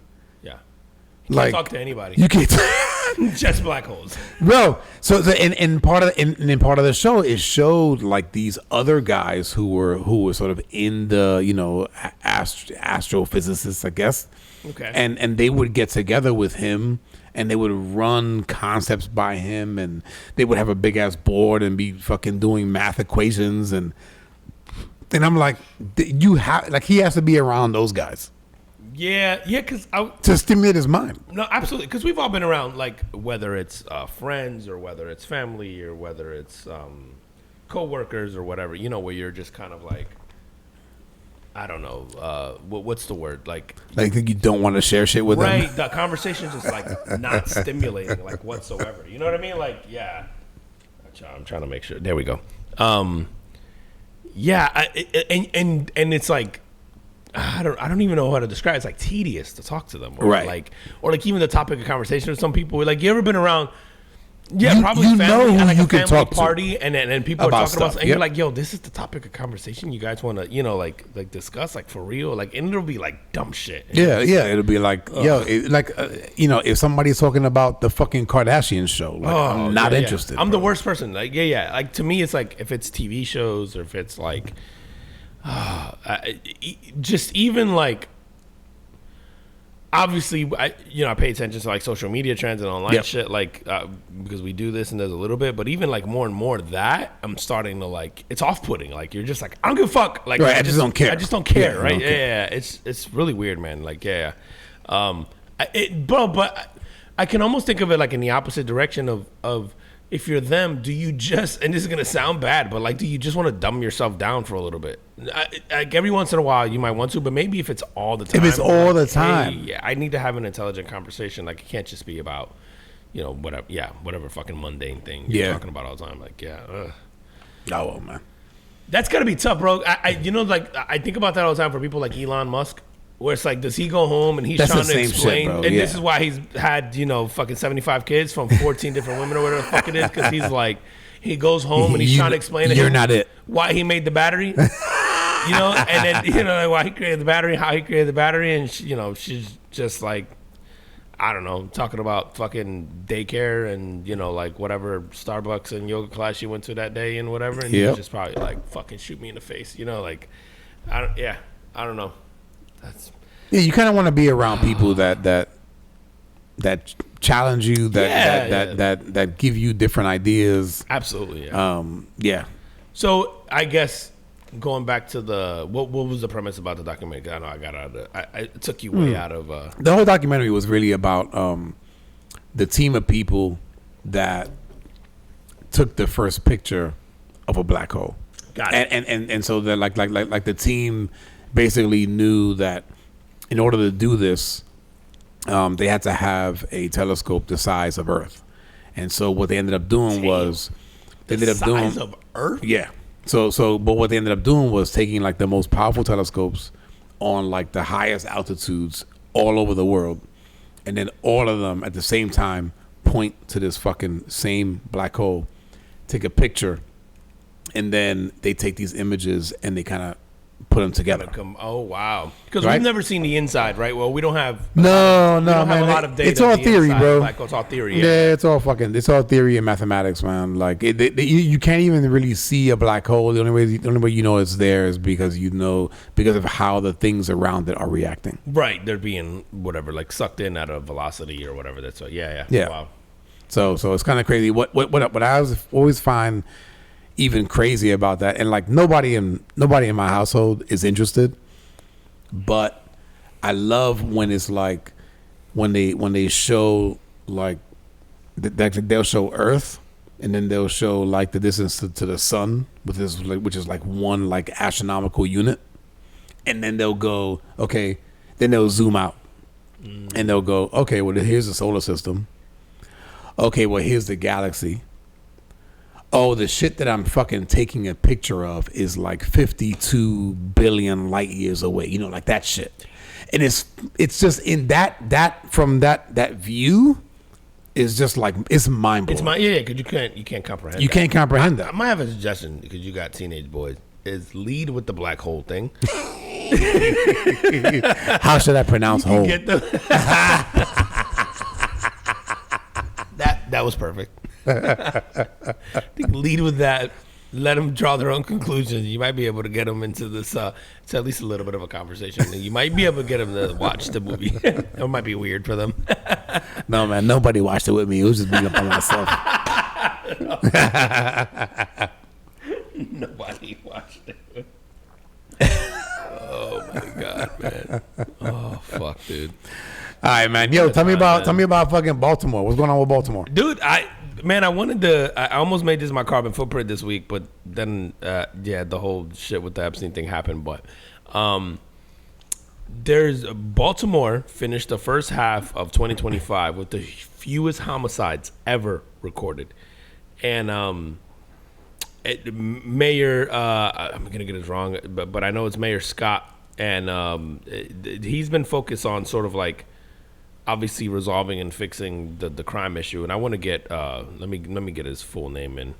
You can't talk to anybody. You can't. Just black holes, bro. So in part of the show, it showed like these other guys who were sort of in the astrophysicists, I guess. Okay. And they would get together with him, and they would run concepts by him, and they would have a big ass board and be fucking doing math equations, and I'm like, he has to be around those guys. Yeah, because to stimulate his mind. No, absolutely, because we've all been around, like whether it's friends or whether it's family or whether it's co-workers or whatever. Where you're just kind of like, I don't know, what's the word? Like you don't want to share shit with them. Right, the conversation's just like not stimulating like whatsoever. You know what I mean? Like, yeah. I'm trying to make sure. There we go. Yeah, and it's like. I don't even know how to describe it. It's like tedious to talk to them, or like even the topic of conversation with some people. Like, you ever been around? Yeah, probably family at like a family party, and then people are talking about, and you're like, "Yo, this is the topic of conversation you guys want to, like discuss, like for real." Like, and it'll be like dumb shit. Yeah, it'll be like, if somebody's talking about the fucking Kardashian show, like, I'm not interested. I'm the worst person. Like, like to me, it's like if it's TV shows or if it's like. Just even like obviously I pay attention to like social media trends and online shit, like because we do this and there's a little bit, but even like more and more that I'm starting to like, it's off-putting. Like you're just like, I don't give a fuck. Like I just don't care. I just don't care. Right. Yeah. It's really weird, man. Like, but I can almost think of it like in the opposite direction of if you're them, do you just, and this is going to sound bad, but like, do you just want to dumb yourself down for a little bit? Like every once in a while you might want to, but maybe if it's all the time. If it's all the time. Hey, I need to have an intelligent conversation. Like it can't just be about, whatever fucking mundane thing you're talking about all the time. Like, Oh, man. That's got to be tough, bro. I think about that all the time for people like Elon Musk. Where it's like, does he go home and he's trying to explain? Shit, and this is why he's had, fucking 75 kids from 14 different women or whatever the fuck it is. Because he's like, he goes home and he's trying to explain to him not it. Why he made the battery. And then, why he created the battery, how he created the battery. And, she's just like, I don't know, talking about fucking daycare and, like whatever Starbucks and yoga class you went to that day and whatever. And he was just probably like, fucking shoot me in the face. Like, I don't know. You kind of want to be around people that challenge you, that give you different ideas. Absolutely. Yeah. So I guess going back to what was the premise about the documentary? 'Cause I know I got out of I took you way out of the whole documentary was really about the team of people that took the first picture of a black hole. Got it. And so that like the team basically knew that in order to do this, they had to have a telescope the size of Earth. And so what they ended up doing was the size of Earth. Yeah. So but what they ended up doing was taking like the most powerful telescopes on like the highest altitudes all over the world, and then all of them at the same time point to this fucking same black hole, take a picture, and then they take these images and they kind of put them together. Oh wow! Because Right? we've never seen the inside, right? Well, we don't have. No, have man. a lot of data. It's all of the theory, inside, bro. It's all theory. Yeah, it's all theory and mathematics, man. Like you can't even really see a black hole. The only way you know it's there is because of how the things around it are reacting. Right, they're being whatever, like sucked in at a velocity or whatever. That's what. Yeah. Wow. So it's kind of crazy. What I always find even crazy about that, and like nobody in my household is interested, but I love when it's like when they show like they'll show Earth, and then they'll show like the distance to the sun, which is like one like astronomical unit, and then they'll go okay, then they'll zoom out, and they'll go okay, well here's the solar system, okay, well here's the galaxy. Oh, the shit that I'm fucking taking a picture of is like 52 billion light years away. Like that shit. And it's just in that from that view is just like, it's mind blowing. Because you can't comprehend. You can't comprehend that. I might have a suggestion because you got teenage boys. Is lead with the black hole thing. How should I pronounce hole? Get them. That was perfect. I think lead with that. Let them draw their own conclusions. You might be able to get them into this. It's at least a little bit of a conversation. You might be able to get them to watch the movie. It might be weird for them. No, man. Nobody watched it with me. It was just me up by myself. Nobody watched it. Oh my god, man. Oh fuck, dude. All right, man. Yo, tell me about fucking Baltimore. What's going on with Baltimore? Dude, I almost made this my carbon footprint this week, but then the whole shit with the Epstein thing happened. But there's Baltimore finished the first half of 2025 with the fewest homicides ever recorded, and Mayor I'm gonna get this wrong, but I know it's Mayor Scott, and he's been focused on sort of like obviously resolving and fixing the crime issue. And I want to get let me get his full name in.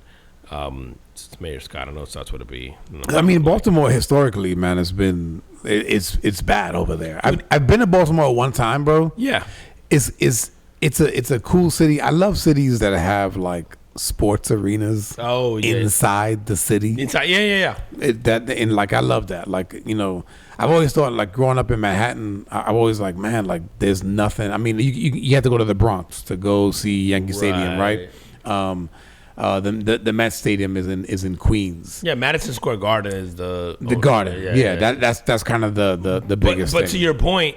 It's Mayor Scott. I know it starts with a B. I mean, Baltimore historically, man, has been it's bad over there. I've been to Baltimore one time, bro. Yeah, it's a cool city. I love cities that have like sports arenas. Oh, yeah. Inside the city. Inside, yeah. I love that. Like, I've always thought, like, growing up in Manhattan, I've always like, man, like, there's nothing. I mean, you have to go to the Bronx to go see Yankee Stadium, right? The Met Stadium is in Queens. Yeah, Madison Square Garden is the Garden. Yeah. That's kind of the biggest. But thing. to your point,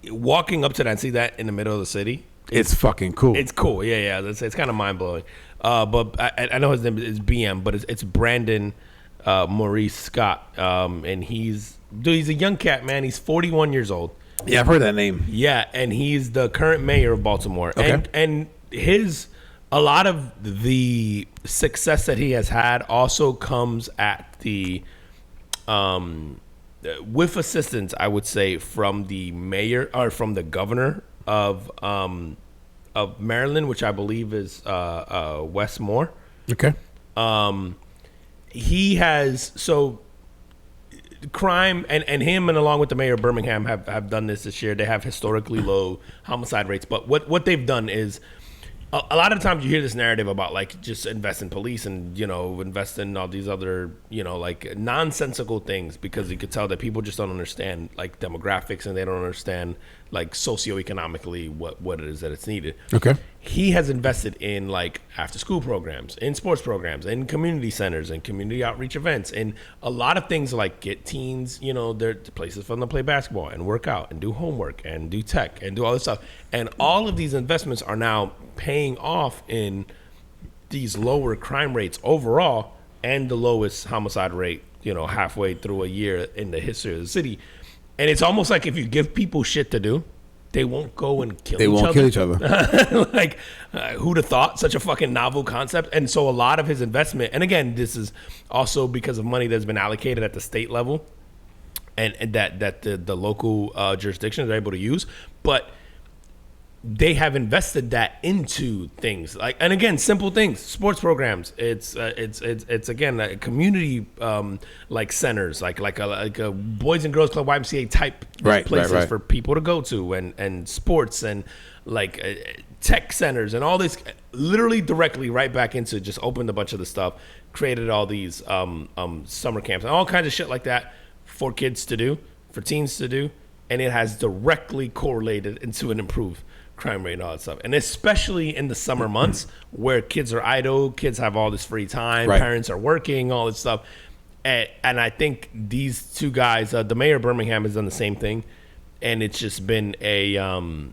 walking up to that and see that in the middle of the city, it's fucking cool. It's cool. Yeah. It's kind of mind blowing. But I know his name is BM, but it's Brandon Maurice Scott, and he's a young cat, man. He's 41 years old. Yeah, I've heard that name. Yeah, and he's the current mayor of Baltimore. Okay. And a lot of the success that he has had also comes at the with assistance, I would say, from the mayor or from the governor of Maryland, which I believe is Wes Moore. Okay. He has crime and him and along with the mayor of Birmingham have done this year. They have historically low homicide rates. But what they've done is a lot of times you hear this narrative about like just invest in police and invest in all these other like nonsensical things, because you could tell that people just don't understand like demographics and they don't understand like socioeconomically what it is that it's needed. Okay. He has invested in like after school programs, in sports programs, in community centers and community outreach events, and a lot of things like get teens, their places for them to play basketball and work out and do homework and do tech and do all this stuff. And all of these investments are now paying off in these lower crime rates overall and the lowest homicide rate, halfway through a year in the history of the city. And it's almost like if you give people shit to do, they won't go and kill each other. Like, who'd have thought? Such a fucking novel concept. And so a lot of his investment, and again, this is also because of money that's been allocated at the state level and that the local jurisdictions are able to use. But they have invested that into things like, and again, simple things, sports programs. It's again community like centers, like a Boys and Girls Club, YMCA type places for people to go to, and sports and like tech centers and all this, literally directly right back into just opened a bunch of the stuff, created all these summer camps and all kinds of shit like that for kids to do, for teens to do, and it has directly correlated into an improved crime rate and all that stuff. And especially in the summer months where kids are idle, kids have all this free time, parents are working, all this stuff. And I think these two guys, the mayor of Birmingham has done the same thing. And it's just been and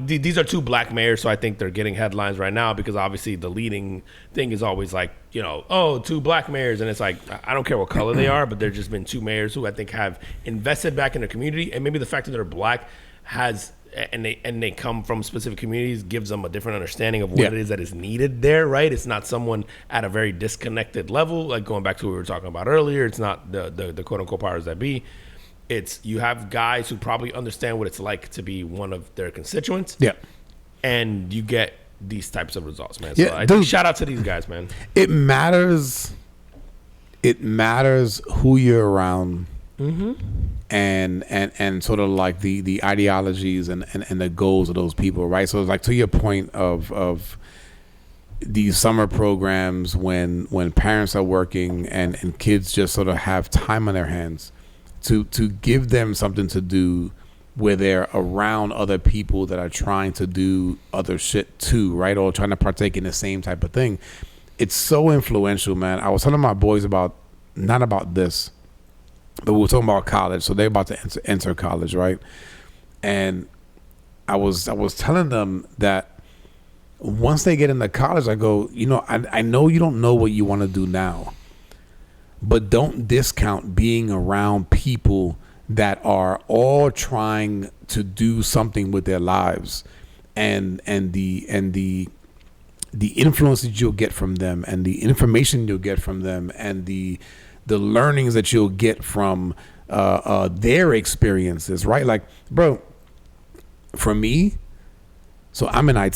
these are two black mayors, so I think they're getting headlines right now because obviously the leading thing is always like, two black mayors. And it's like, I don't care what color they are, but there's just been two mayors who I think have invested back in the community. And maybe the fact that they're black has, and they come from specific communities, gives them a different understanding of what it is that is needed there, right? It's not someone at a very disconnected level, like going back to what we were talking about earlier. It's not the quote-unquote powers that be. It's you have guys who probably understand what it's like to be one of their constituents. Yeah. And you get these types of results, man. So I think shout out to these guys, man. It matters who you're around. Mm-hmm. And sort of like the ideologies and the goals of those people, right? So it's like to your point of these summer programs when parents are working and kids just sort of have time on their hands to give them something to do where they're around other people that are trying to do other shit too, right? Or trying to partake in the same type of thing. It's so influential, man. I was telling my boys not about this, but we were talking about college, so they're about to enter college, right? And I was telling them that once they get into college, I go, I know you don't know what you want to do now, but don't discount being around people that are all trying to do something with their lives, and the influence that you'll get from them, and the information you'll get from them, and the learnings that you'll get from their experiences, right? Like, bro, for me, so I'm in IT.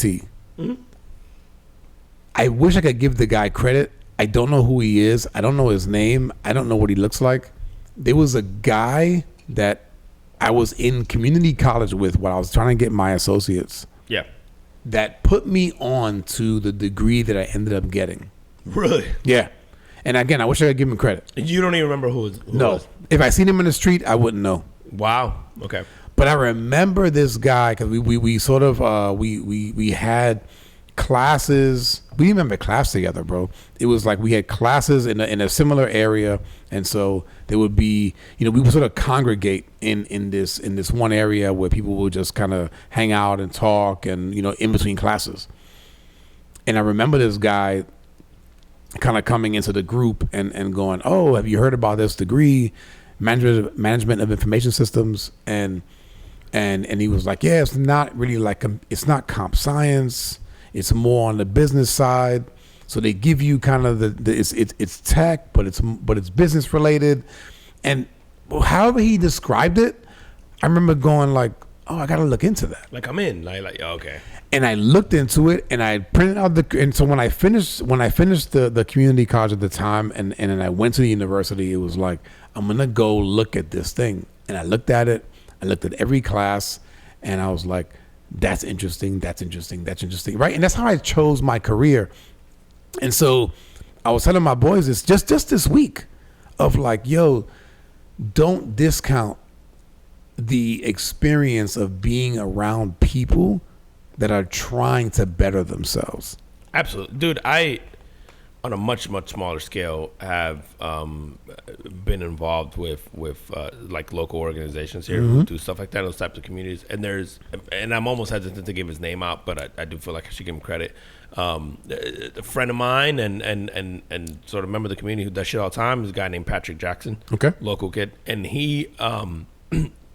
Mm-hmm. I wish I could give the guy credit. I don't know who he is. I don't know his name. I don't know what he looks like. There was a guy that I was in community college with when I was trying to get my associates. Yeah. That put me on to the degree that I ended up getting. Really? Yeah. And again, I wish I could give him credit. You don't even remember who it was? If I seen him in the street, I wouldn't know. Wow. Okay. But I remember this guy because we sort of we had classes. We didn't remember class together, bro. It was like we had classes in a similar area, and so there would be, we would sort of congregate in this one area where people would just kind of hang out and talk, and in between classes. And I remember this guy kind of coming into the group and going, oh, have you heard about this degree, management of information systems? And he was like, yeah, it's not really like, it's not comp science. It's more on the business side. So they give you kind of it's tech, but it's business related. And however he described it, I remember going like, oh, I got to look into that. Like I'm in. Like okay. And I looked into it, and I printed out and so when I finished the community college at the time, and then I went to the university, it was like, I'm gonna go look at this thing. And I looked at it. I looked at every class, and I was like, that's interesting, right? And that's how I chose my career. And so I was telling my boys this just this week of like, yo, don't discount the experience of being around people that are trying to better themselves. Absolutely. Dude, I, on a much, much smaller scale, have been involved with like local organizations here who do stuff like that, those types of communities. And I'm almost hesitant to give his name out, but I do feel like I should give him credit. A friend of mine and sort of member of the community who does shit all the time is a guy named Patrick Jackson. Okay. Local kid. And he,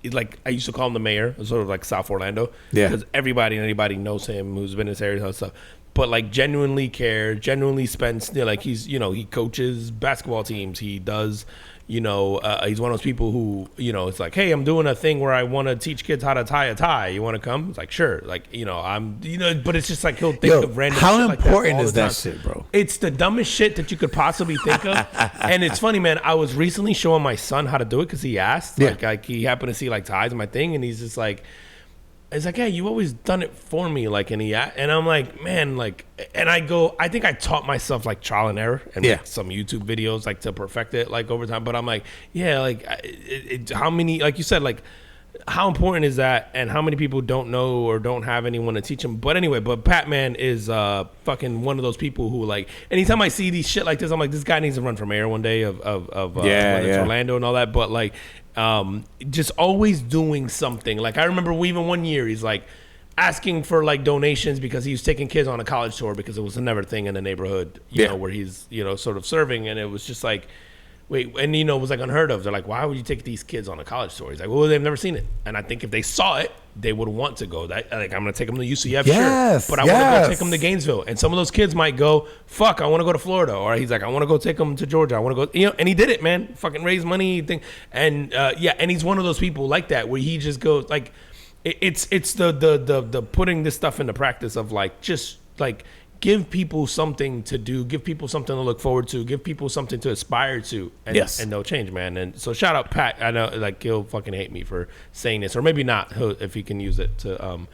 he's like, I used to call him the mayor of sort of like South Orlando. Yeah. Because everybody and anybody knows him who's been in this area and stuff. But like genuinely cares, genuinely spends, like he's, he coaches basketball teams. He does, he's one of those people who, it's like, hey, I'm doing a thing where I want to teach kids how to tie a tie. You want to come? It's like, sure. Like, I'm, but it's just like he'll think of random shit like that. How important is that shit, bro? It's the dumbest shit that you could possibly think of. And it's funny, man. I was recently showing my son how to do it because he asked. Yeah. Like he happened to see like ties in my thing, and he's just like, it's like, hey, you always done it for me, like, and I'm like, man, like, and I think I taught myself like trial and error and like some YouTube videos like to perfect it like over time. But I'm like, yeah, like, how many, like you said, like, how important is that, and how many people don't know or don't have anyone to teach them? But anyway, Pat Man is fucking one of those people who like, anytime I see these shit like this, I'm like, this guy needs to run for mayor one day of Orlando and all that. But like, just always doing something. Like I remember even one year he's like asking for like donations because he was taking kids on a college tour because it was another thing in the neighborhood, you know, where he's, sort of serving. And it was just like, wait, and it was like unheard of. They're like, why would you take these kids on a college tour? He's like, well, they've never seen it. And I think if they saw it, they would want to go. Like, I'm going to take them to UCF, sure. But I want to go take them to Gainesville. And some of those kids might go, fuck, I want to go to Florida. Or he's like, I want to go take them to Georgia. I want to go, and he did it, man. Fucking raise money. And and he's one of those people like that where he just goes, like, it's the putting this stuff into practice of like, just like, give people something to do, give people something to look forward to, give people something to aspire to, and they'll change, man. And so shout out Pat. I know like he'll fucking hate me for saying this, or maybe not, if he can use it to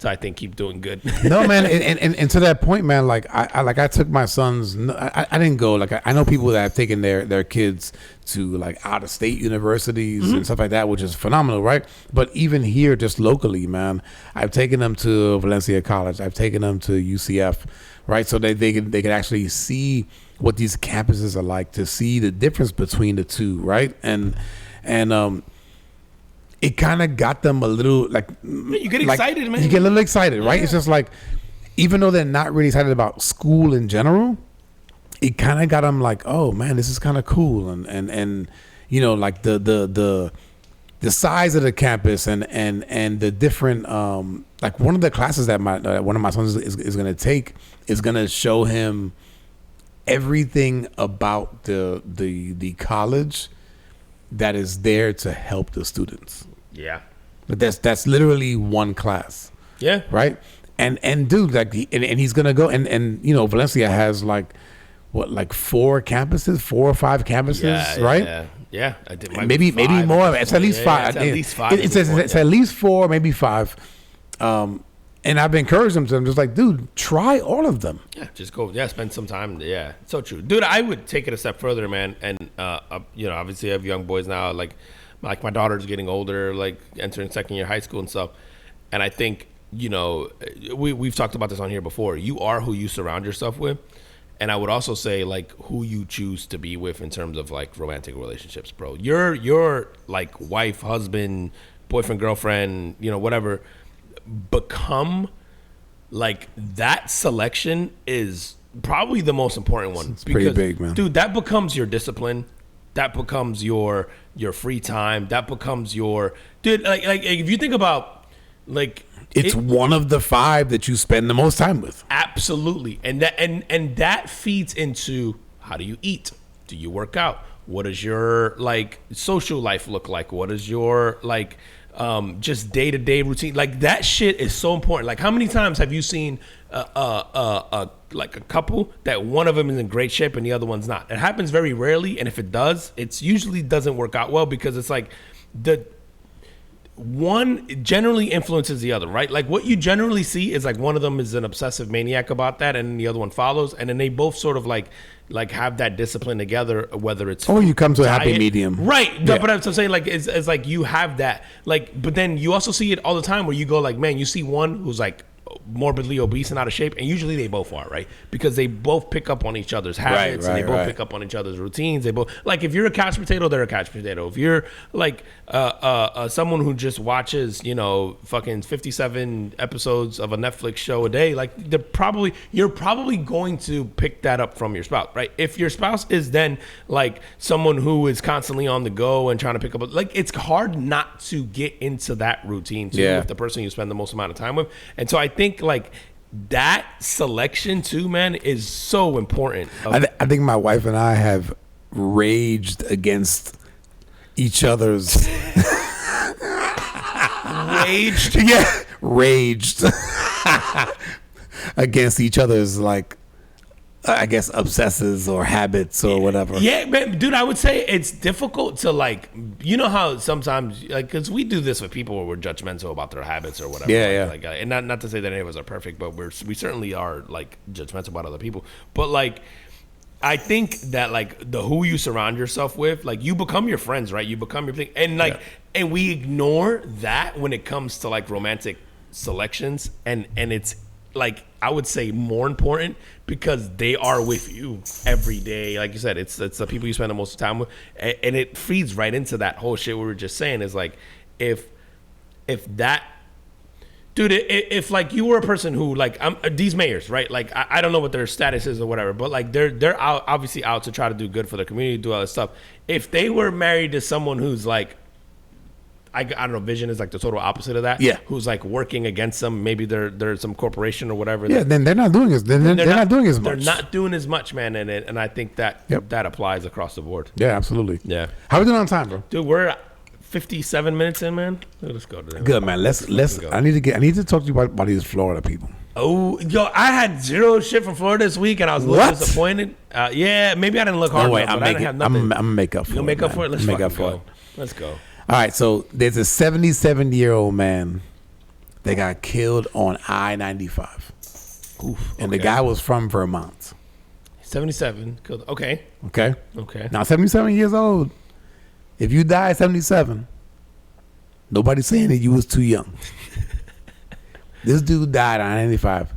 I think keep doing good. No, man, and to that point, man, like I took my sons. I didn't go. Like I know people that have taken their kids to like out of state universities and stuff like that, which is phenomenal, right? But even here, just locally, man, I've taken them to Valencia College. I've taken them to UCF, right? So they can actually see what these campuses are like, to see the difference between the two, right? And it kind of got them a little like, you get excited, man. You get a little excited, right? It's just like, even though they're not really excited about school in general, it kind of got them like, oh man, this is kind of cool, and like the size of the campus and the different like one of the classes that one of my sons is going to take is going to show him everything about the college that is there to help the students. Yeah. But that's literally one class. Yeah. Right? And dude, like he's gonna go and Valencia has like what, 4 or 5 campuses, right? Yeah. I did maybe more. It's at least 5. It's at least 5. It's at least 4, maybe 5. And I've encouraged them to. I'm just like, dude, try all of them. Yeah, just go. Yeah, spend some time. Yeah, so true, dude. I would take it a step further, man. And obviously, I have young boys now. Like my daughter's getting older, like entering second year high school and stuff. And I think we've talked about this on here before. You are who you surround yourself with. And I would also say like who you choose to be with in terms of like romantic relationships, bro. Your like wife, husband, boyfriend, girlfriend, whatever. Become like that selection is probably the most important one. It's pretty big, man. Dude, that becomes your discipline. That becomes your free time. That becomes your like if you think about like it's one of the 5 that you spend the most time with. Absolutely. And that feeds into how do you eat? Do you work out? What does your like social life look like? What is your like just day-to-day routine. Like that shit is so important. Like how many times have you seen like a couple that one of them is in great shape and the other one's not? It happens very rarely, and if it does, it's usually doesn't work out well because it's like the one generally influences the other, right? Like what you generally see is like one of them is an obsessive maniac about that, and then the other one follows, and then they both sort of like have that discipline together, whether it's or you come to a diet, happy medium, right? Yeah. But I'm saying like it's like you have that, like, but then you also see it all the time where you go like, man, you see one who's like morbidly obese and out of shape, and usually they both are, right? Because they both pick up on each other's habits, and they both pick up on each other's routines. They both, like, if you're a couch potato, they're a couch potato. If you're like someone who just watches, you know, fucking 57 episodes of a Netflix show a day, like you're probably going to pick that up from your spouse, right? If your spouse is then like someone who is constantly on the go and trying to pick up, like, it's hard not to get into that routine too with the person you spend the most amount of time with. And so I think like that selection too, man, is so important. I think my wife and I have raged against each other's raged against each other's, like, I guess, obsesses or habits or whatever. Yeah, man, dude, I would say it's difficult to, like, you know how sometimes, like, because we do this with people where we're judgmental about their habits or whatever. Yeah. Like, and not to say that any of us are perfect, but we certainly are, like, judgmental about other people. But, like, I think that, like, the who you surround yourself with, like, you become your friends, right? You become your thing. And, like, and we ignore that when it comes to, like, romantic selections. And it's, like, I would say more important because they are with you every day. Like you said, it's the people you spend the most time with, and it feeds right into that whole shit we were just saying. Is like, if that dude, if like you were a person who, like, these mayors, right? Like, I don't know what their status is or whatever, but like they're out, obviously out to try to do good for the community, do all this stuff. If they were married to someone who's like, I don't know, vision is like the total opposite of that. Yeah. Who's like working against them. Maybe they're some corporation or whatever. Yeah, then they're not doing as they're not doing as much. They're not doing as much, man, and I think that that applies across the board. Yeah, absolutely. Yeah. How we doing on time, bro? Dude, we're 57 minutes in, man. Let's go. Good, man. Let's go. I need to talk to you about these Florida people. Oh, yo, I had zero shit from Florida this week, and I was a little disappointed. Yeah, maybe I didn't look hard enough, but I didn't have nothing. I'm gonna make up for it. You'll make up for it? Let's make fucking up for go. it. Let's go. All right, so there's a 77-year-old man that got killed on I-95. Oof. And the guy was from Vermont. 77. Killed. Okay. Okay. Okay. Now, 77 years old. If you die at 77, nobody's saying that you was too young. This dude died on I-95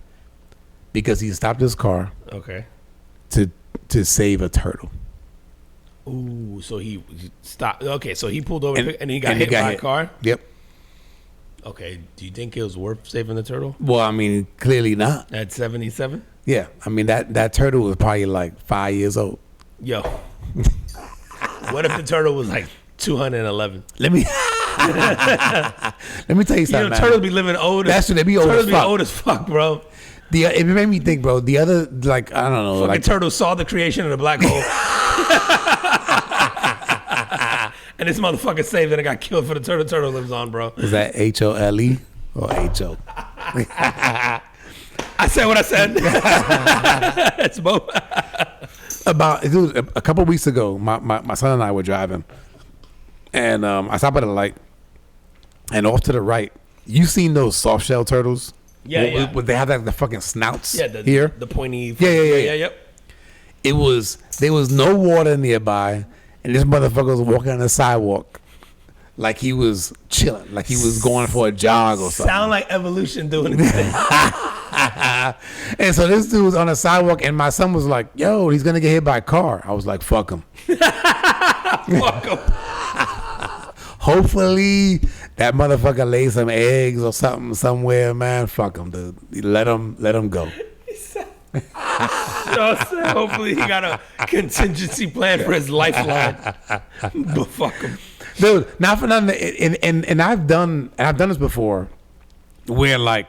because he stopped his car Okay. to save a turtle. Ooh, so he stopped. Okay, so he pulled over and he got hit by a car? Yep. Okay, do you think it was worth saving the turtle Well, I mean, clearly not. at 77? Yeah. I mean, that turtle was probably like 5 years old. Yo. What if the turtle was like 211? Let me tell you something, You know, man. turtles be living old. That's what they be old Turtles as be fuck. old as fuck, bro. It made me think, bro. The other, like, I don't know. Fucking Like, turtle saw the creation of the black hole. And this motherfucker saved it and got killed for the turtle. Turtle lives on, bro. is that HOLE or HO? I said what I said. It's both. Dude, a couple weeks ago, my son and I were driving, and I stopped at a light, and off to the right, you seen those soft shell turtles? Yeah. Where they have the fucking snouts Yeah, here. the pointy. Yeah. Yep. There was no water nearby, and this motherfucker was walking on the sidewalk like he was chilling, like he was going for a jog or something. Sound like evolution doing its thing. And so this dude was on the sidewalk, and my son was like, "Yo, he's gonna get hit by a car." I was like, "Fuck him." Fuck 'em. Hopefully that motherfucker laid some eggs or something somewhere, man. Fuck him, dude. Let him go. Hopefully he got a contingency plan for his lifeline. But fuck him. Dude, not for nothing. And I've done this before, where like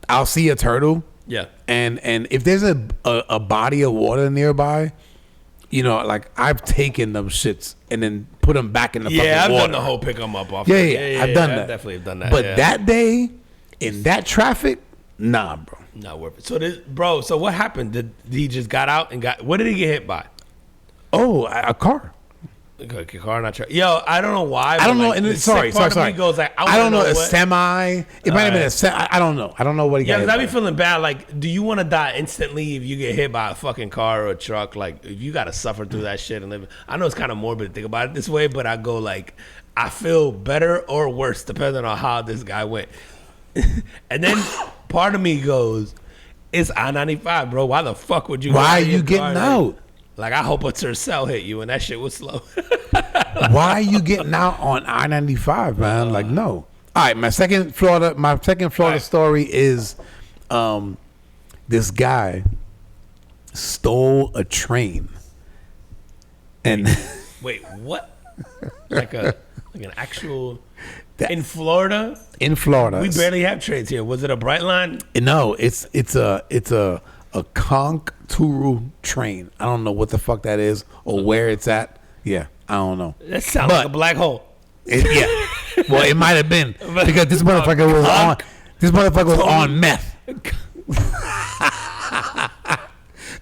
I'll see a turtle, Yeah. and if there's a body of water nearby, you know, like I've taken them shits and then put them back in the fucking I've water. done the whole pick them up off. Yeah, I've done that. I definitely have done that. But that day in that traffic, nah, bro. Not worth it. So bro, so what happened? Did he just got out and what did he get hit by? Oh, a car. Car, not truck. Yo, I don't know why. I don't know. Like, And the sorry. part of me goes like, I don't know. A semi. It might have been a semi. I don't know. I don't know what he got. Yeah, because hit I be by. feeling bad. Like, do you want to die instantly if you get hit by a fucking car or a truck? Like, if you got to suffer through that shit and live. I know it's kind of morbid to think about it this way, but I go like, I feel better or worse depending on how this guy went. And then part of me goes, it's I-95, bro. Why the fuck would you? Why are you getting out? Like, I hope a Tercel hit you and that shit was slow. Why are you getting out on I-95, man? Like, no. All right, my second Florida story is this guy stole a train. And wait, what? Like an actual in Florida? In Florida. We barely have trains here. Was it a Bright Line? No, it's a conch Turu train. I don't know what the fuck that is or where it's at. Yeah, I don't know. That sounds like a black hole. Yeah. Well, it might have been because this motherfucker was on. This motherfucker was on meth.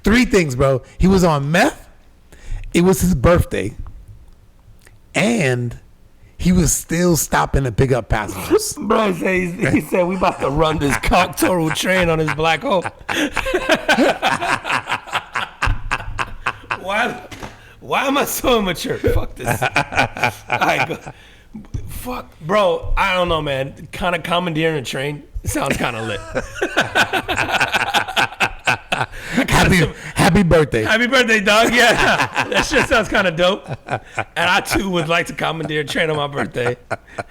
3 things, bro. He was on meth. It was his birthday, and he was still stopping to pick up passengers. Bro, he said we about to run this Toru train on this black hole. Why am I so immature? Fuck this. Fuck, bro. I don't know, man. Kind of commandeering a train sounds kind of lit. Happy birthday. Happy birthday, dog. Yeah. That shit sounds kind of dope. And I, too, would like to commandeer a train on my birthday.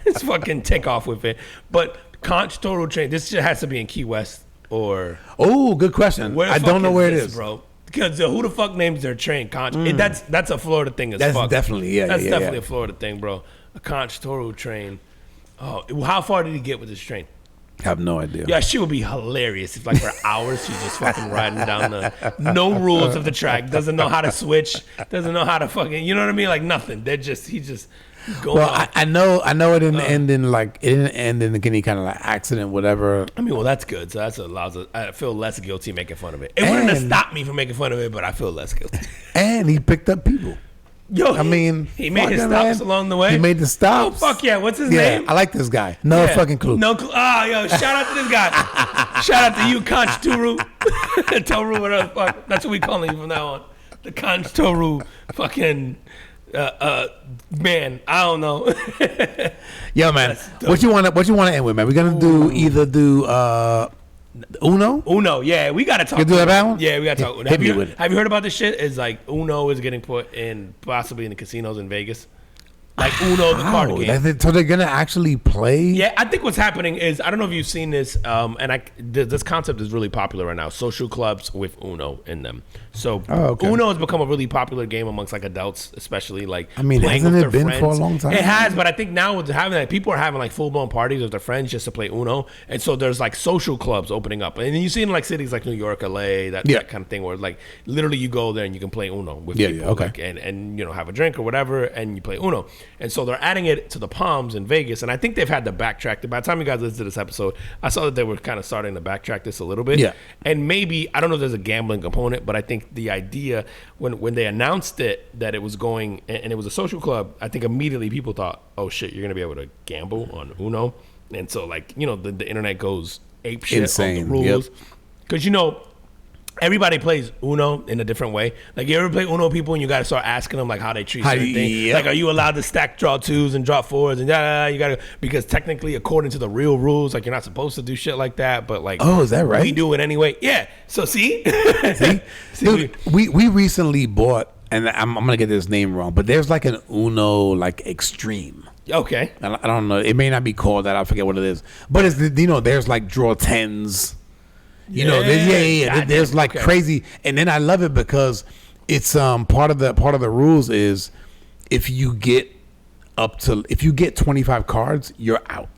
Just fucking take off with it. But Conch Total Train, this shit has to be in Key West or... Oh, good question. I don't know where it is. Bro. Because who the fuck names their train Conch? That's a Florida thing as fuck. That's definitely, That's definitely a Florida thing, bro. A Conch Total Train. Oh, how far did he get with this train? I have no idea. Yeah, she would be hilarious if, like, for hours she's just fucking riding down no rules of the track, doesn't know how to switch, doesn't know how to fucking, you know what I mean? Like nothing. He's just going. Well, I know it didn't end in any kind of like accident, whatever. I mean, well, that's good. So that's allows us. I feel less guilty making fun of it. It wouldn't have stopped me from making fun of it, but I feel less guilty. And he picked up people. Yo, I mean, he made his stops along the way. He made the stops. Oh fuck yeah! What's his name? I like this guy. No fucking clue. No clue. Yo, shout out to this guy. Shout out to you, Conch Toru. Toru, whatever the fuck. That's what we call him from now on. The Conch Toru, fucking man. I don't know. Yo, man, what you want to end with, man? We're gonna do Uno, yeah, we gotta talk. You do that one? Yeah, we gotta talk. Hit me with it. Have you heard about this shit? It's like Uno is getting put in possibly in the casinos in Vegas. Like Uno, the card game. So they're gonna actually play? Yeah, I think what's happening is, I don't know if you've seen this, and this concept is really popular right now. Social clubs with Uno in them. So Uno has become a really popular game amongst like adults, especially like. I mean, playing hasn't with it their been friends. for a long time? It has, but I think now with having that, people are having like full blown parties with their friends just to play Uno, and so there's like social clubs opening up, and you see in like cities like New York, LA, that kind of thing, where like literally you go there and you can play Uno with people, like, and you know, have a drink or whatever, and you play Uno, and so they're adding it to the Palms in Vegas, and I think they've had to backtrack. By the time you guys listen to this episode, I saw that they were kind of starting to backtrack this a little bit. Yeah, and maybe, I don't know if there's a gambling component, but I think the idea when they announced it that it was going and it was a social club, I think immediately people thought, oh shit, you're gonna be able to gamble on Uno, and so like, you know, the internet goes ape shit. Insane. On the rules, because you know, everybody plays Uno in a different way. Like, you ever play Uno people and you got to start asking them like how they treat certain things? Like, are you allowed to stack draw twos and drop fours and you got to, because technically according to the real rules, like, you're not supposed to do shit like that, but like, oh, is that right? We do it anyway. Yeah. So see, Dude, we recently bought, and I'm gonna get this name wrong, but there's like an Uno like Extreme. Okay. I don't know. It may not be called that. I forget what it is. But it's, you know, there's like draw tens. You know, there's like crazy, and then I love it because it's part of the rules is if you get 25 cards, you're out.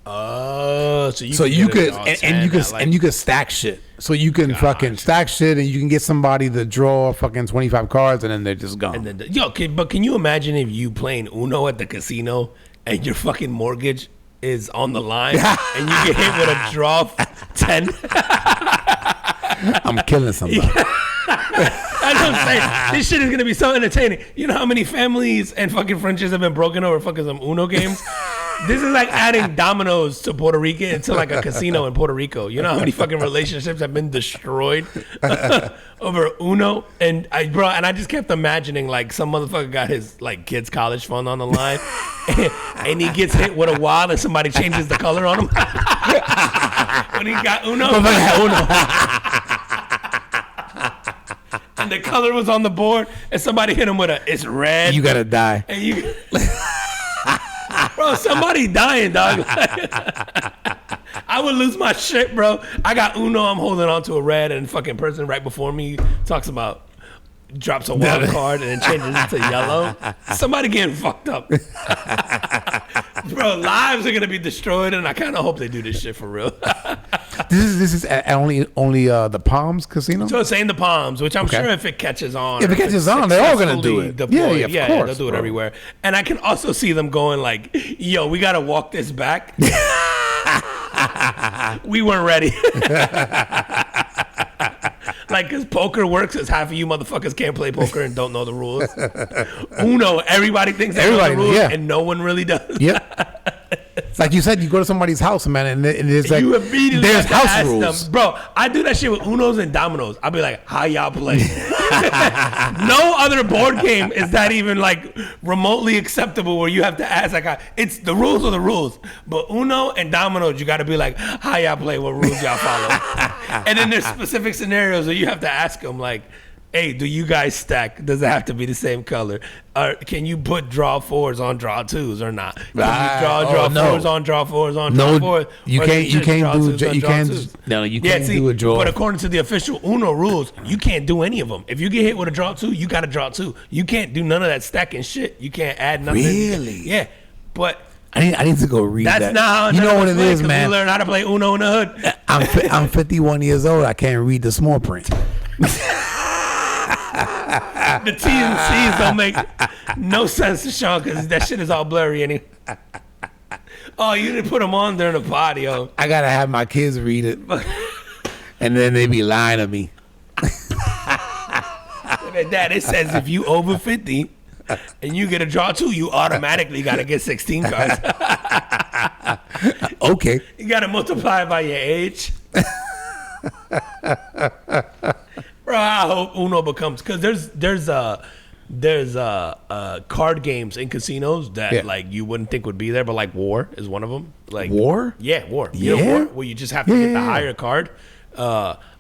Oh, so you could and you could stack shit. So you can fucking stack shit, and you can get somebody to draw fucking 25 cards, and then they're just gone. And then, but can you imagine if you playing Uno at the casino and your fucking mortgage is on the line and you get hit with a draw 10? I'm killing somebody. That's what I'm saying. This shit is gonna be so entertaining. You know how many families and fucking friendships have been broken over fucking some Uno games? This is like adding dominoes to Puerto Rico to like a casino in Puerto Rico. You know how many fucking relationships have been destroyed over Uno? And I just kept imagining like some motherfucker got his like kids' college fund on the line, and he gets hit with a wad and somebody changes the color on him when he got Uno. And the color was on the board, and somebody hit him with it's red. You gotta die. And you, bro, somebody dying, dog. I would lose my shit, bro. I got Uno. I'm holding on to a red, and fucking person right before me talks about drops a wild card and then changes it to yellow. Somebody getting fucked up. Bro, lives are gonna be destroyed, and I kind of hope they do this shit for real. This is only the Palms Casino. So it's in the Palms, which I'm sure if it catches on, if it catches on, they're all gonna do it. Deployed, Of course, they'll do it everywhere. And I can also see them going like, "Yo, we gotta walk this back. We weren't ready." Like, because poker works as half of you motherfuckers can't play poker and don't know the rules. Uno, everybody thinks they know the rules, and no one really does. Yep. It's like you said, you go to somebody's house, man, and it's like you immediately there's have to house ask rules. them. Bro, I do that shit with Unos and Dominoes. I'll be like, how y'all play? No other board game is that even like remotely acceptable where you have to ask like, it's the rules are the rules. But Uno and Dominoes, you got to be like, how y'all play? What rules y'all follow? And then there's specific scenarios where you have to ask them like, hey, do you guys stack? Does it have to be the same color? Or can you put draw fours on draw twos or not? Can you draw fours on draw fours on draw fours? You can't do a draw. But according to the official Uno rules, you can't do any of them. If you get hit with a draw two, you got to draw two. You can't do none of that stacking shit. You can't add nothing. Really? Yeah. But I need to go read that. That's not how you know what it is, man. We learn how to play Uno in the hood. I'm 51 years old. I can't read the small print. The T's and C's don't make no sense to Sean because that shit is all blurry anyway. Oh, you didn't put them on during the party, yo. I gotta have my kids read it, and then they be lying to me. Dad, it says if you over 50 and you get a draw two, you automatically gotta get 16 cards. Okay. You gotta multiply by your age. Bro, I hope Uno becomes, because there's card games in casinos that like you wouldn't think would be there, but like War is one of them. Like War? Yeah, War. You know War, where you just have to get the higher card.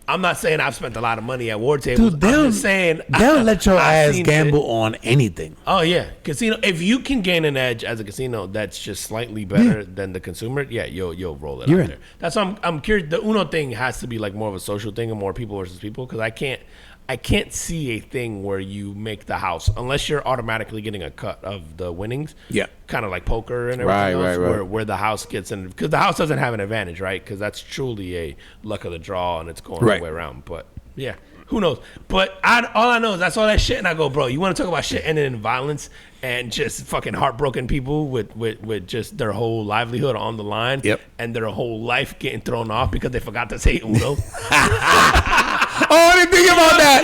I'm not saying I've spent a lot of money at War tables. Dude, I'm just saying they'll let your ass gamble on anything. Oh yeah, casino. If you can gain an edge as a casino, that's just slightly better than the consumer. Yeah, you'll roll it out there. That's why I'm curious. The Uno thing has to be like more of a social thing and more people versus people, because I can't see a thing where you make the house unless you're automatically getting a cut of the winnings. Yeah, kind of like poker and everything else, where the house gets in, because the house doesn't have an advantage, right? Because that's truly a luck of the draw and it's going all the way around. But yeah, who knows? But all I know is I saw that shit and I go, bro, you want to talk about shit ending in violence and just fucking heartbroken people with just their whole livelihood on the line, and their whole life getting thrown off because they forgot to say Uno. Oh, I didn't think about that.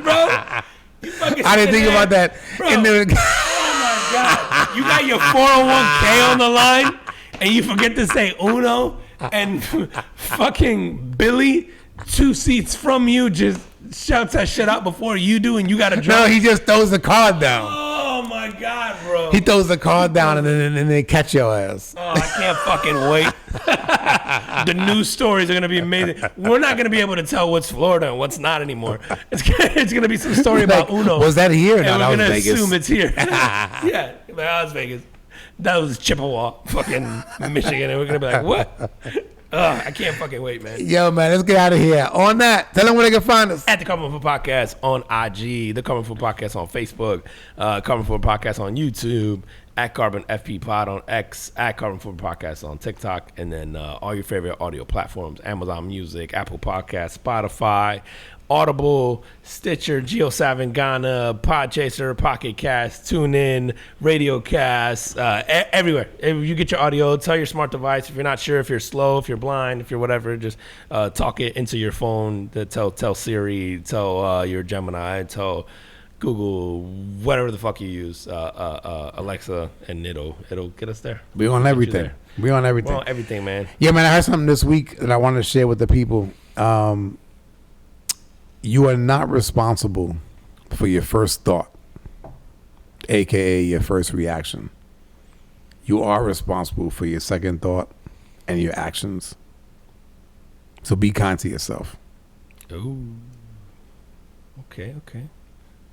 Bro. I didn't think about that. Bro. Oh my God. You got your 401k on the line and you forget to say Uno, and fucking Billy 2 seats from you just shouts that shit out before you do, and you got to draw. No, he just throws the card down. Oh my God, bro. He throws the card down and then they catch your ass. Oh, I can't fucking wait. The news stories are going to be amazing. We're not going to be able to tell what's Florida and what's not anymore. It's going to be some story about Uno. Was that here? No, that was Vegas. We're going to assume it's here. Yeah, that was Vegas. That was Chippewa, fucking Michigan. And we're going to be like, what? I can't fucking wait, man. Yo, man, let's get out of here. On that, tell them where they can find us. At the Carbon Food Podcast on IG, the Carbon Food Podcast on Facebook, Carbon Food Podcast on YouTube, at Carbon FP Pod on X, at Carbon Food Podcast on TikTok, and then all your favorite audio platforms: Amazon Music, Apple Podcasts, Spotify, Audible, Stitcher, GeoSavin, Ghana, Podchaser, Pocket Cast, TuneIn, RadioCast, everywhere. If you get your audio, tell your smart device. If you're not sure, if you're slow, if you're blind, if you're whatever, just talk it into your phone. Tell Siri, tell your Gemini, tell Google, whatever the fuck you use, Alexa, and it'll get us there. We on everything. We on everything. We're on everything, man. Yeah, man. I heard something this week that I wanted to share with the people. You are not responsible for your first thought, aka your first reaction. You are responsible for your second thought and your actions. So be kind to yourself. Ooh. Okay.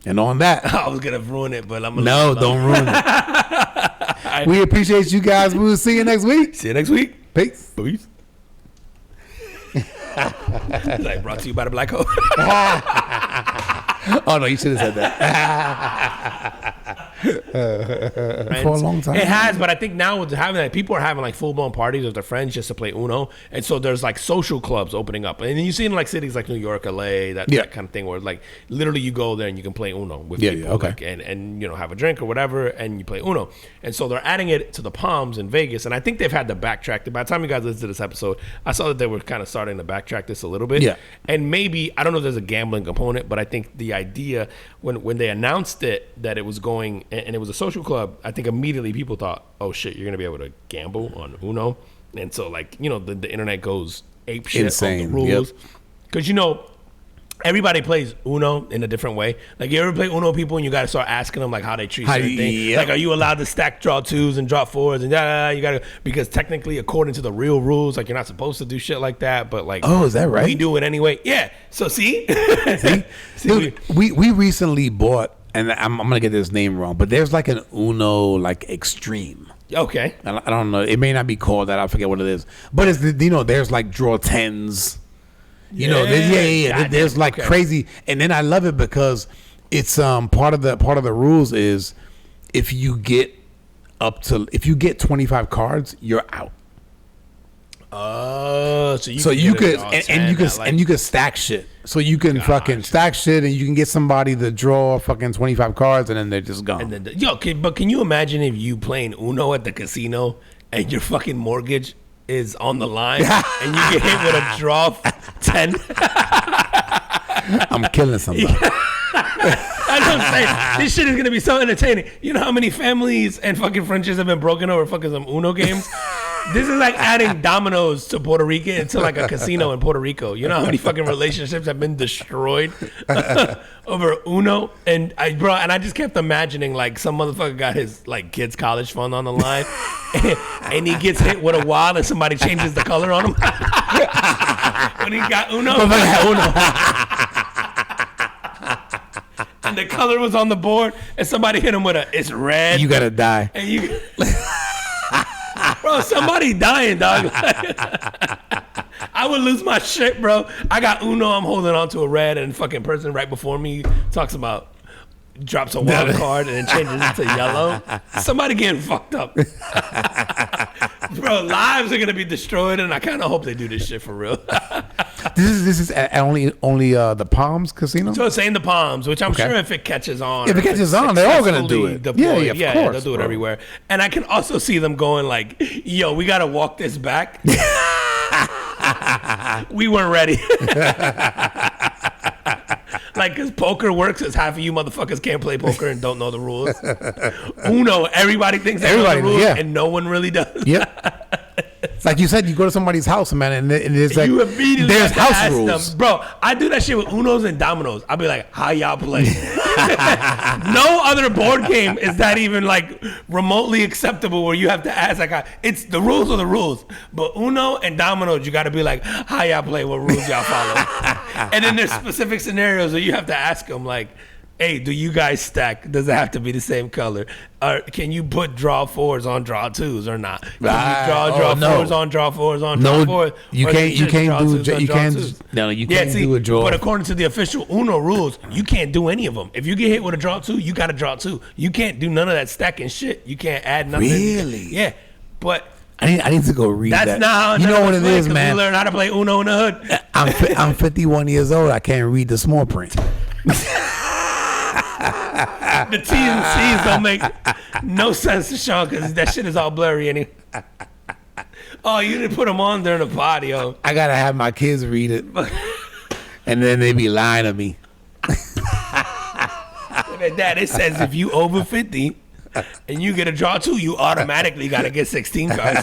And on that, I was gonna ruin it, but I'm gonna no, don't ruin it. We appreciate you guys. We will see you next week. See you next week. Peace. Peace. Like brought to you by the Black Hole. Oh no, you should have said that. For a long time. It has, but I think now with having that, people are having like full blown parties with their friends just to play Uno, and so there's like social clubs opening up, and then you see in like cities like New York, LA, that kind of thing where like literally you go there and you can play Uno with people, okay. like, and you know, have a drink or whatever, and you play Uno, and so they're adding it to the Palms in Vegas, and I think they've had to backtrack. By the time you guys listen to this episode, I saw that they were kind of starting to backtrack this a little bit, and maybe I don't know if there's a gambling component, but I think the idea when they announced it that it was going and it was a social club, I think immediately people thought, oh shit, you're gonna be able to gamble on Uno, and so like, you know, the internet goes ape shit insane on the rules, because you know everybody plays Uno in a different way. Like, you ever play Uno people and you got to start asking them like how they treat certain things? Like, are you allowed to stack draw twos and drop fours and you got to, because technically according to the real rules, like, you're not supposed to do shit like that, but like, oh, is that right? We do it anyway. Yeah. So see, Dude, we recently bought, and I'm gonna get this name wrong, but there's like an Uno like Extreme. Okay. I don't know. It may not be called that. I forget what it is. But it's there's like draw tens. You know, there's like crazy, and then I love it because it's part of the rules is if you get 25 cards, you're out. Oh, so you could stack shit. So you can fucking stack shit, and you can get somebody to draw fucking 25 cards, and then they're just gone. And then, but can you imagine if you playing Uno at the casino and your fucking mortgage is on the line and you get hit with a draw 10? I'm killing somebody. I know what I'm saying. This shit is gonna be so entertaining. You know how many families and fucking friendships have been broken over fucking some Uno games? This is like adding dominoes to Puerto Rico into like a casino in Puerto Rico. You know how many fucking relationships have been destroyed over Uno? And I just kept imagining like some motherfucker got his like kid's college fund on the line, and he gets hit with a wad and somebody changes the color on him when he got Uno. And the color was on the board, and somebody hit him with it's red. You gotta die. And you, bro, somebody dying, dog. I would lose my shit, bro. I got Uno. I'm holding on to a red, and fucking person right before me talks about drops a wild card and then changes it to yellow. Somebody getting fucked up. Bro, lives are gonna be destroyed, and I kind of hope they do this shit for real. This is only the Palms Casino. So it's in the Palms, which I'm sure if it catches on, if it catches on, they're all gonna do it. Deployed, of course, they'll do it everywhere. And I can also see them going like, "Yo, we gotta walk this back. We weren't ready." Like, because poker works as half of you motherfuckers can't play poker and don't know the rules. Uno, everybody thinks they know the rules, and no one really does. Yep. Like you said, you go to somebody's house, man, and it's like, you immediately there's have to house ask rules. them. Bro, I do that shit with Unos and Dominoes. I'll be like, how y'all play? No other board game is that even like remotely acceptable where you have to ask like, it's the rules are the rules. But Uno and Dominoes, you got to be like, how y'all play? What rules y'all follow? And then there's specific scenarios where you have to ask them like, Hey, do you guys stack? Does it have to be the same color? Or can you put draw 4s on draw 2s or not? Can you draw 4s on draw 4s on draw 4s? You can't do a draw. But according to the official Uno rules, you can't do any of them. If you get hit with a draw 2, you got to draw 2. You can't do none of that stacking shit. You can't add nothing. Really? Yeah. But I need to go read that. That's not how you know what it is, man. We learn how to play Uno in the hood. I'm 51 years old. I can't read the small print. The T's and C's don't make no sense to Sean because that shit is all blurry anyway. Oh, you didn't put them on during the party, yo. I gotta have my kids read it, and then they be lying to me. Dad, it says if you over 50 and you get a draw 2, you automatically gotta get 16 cards.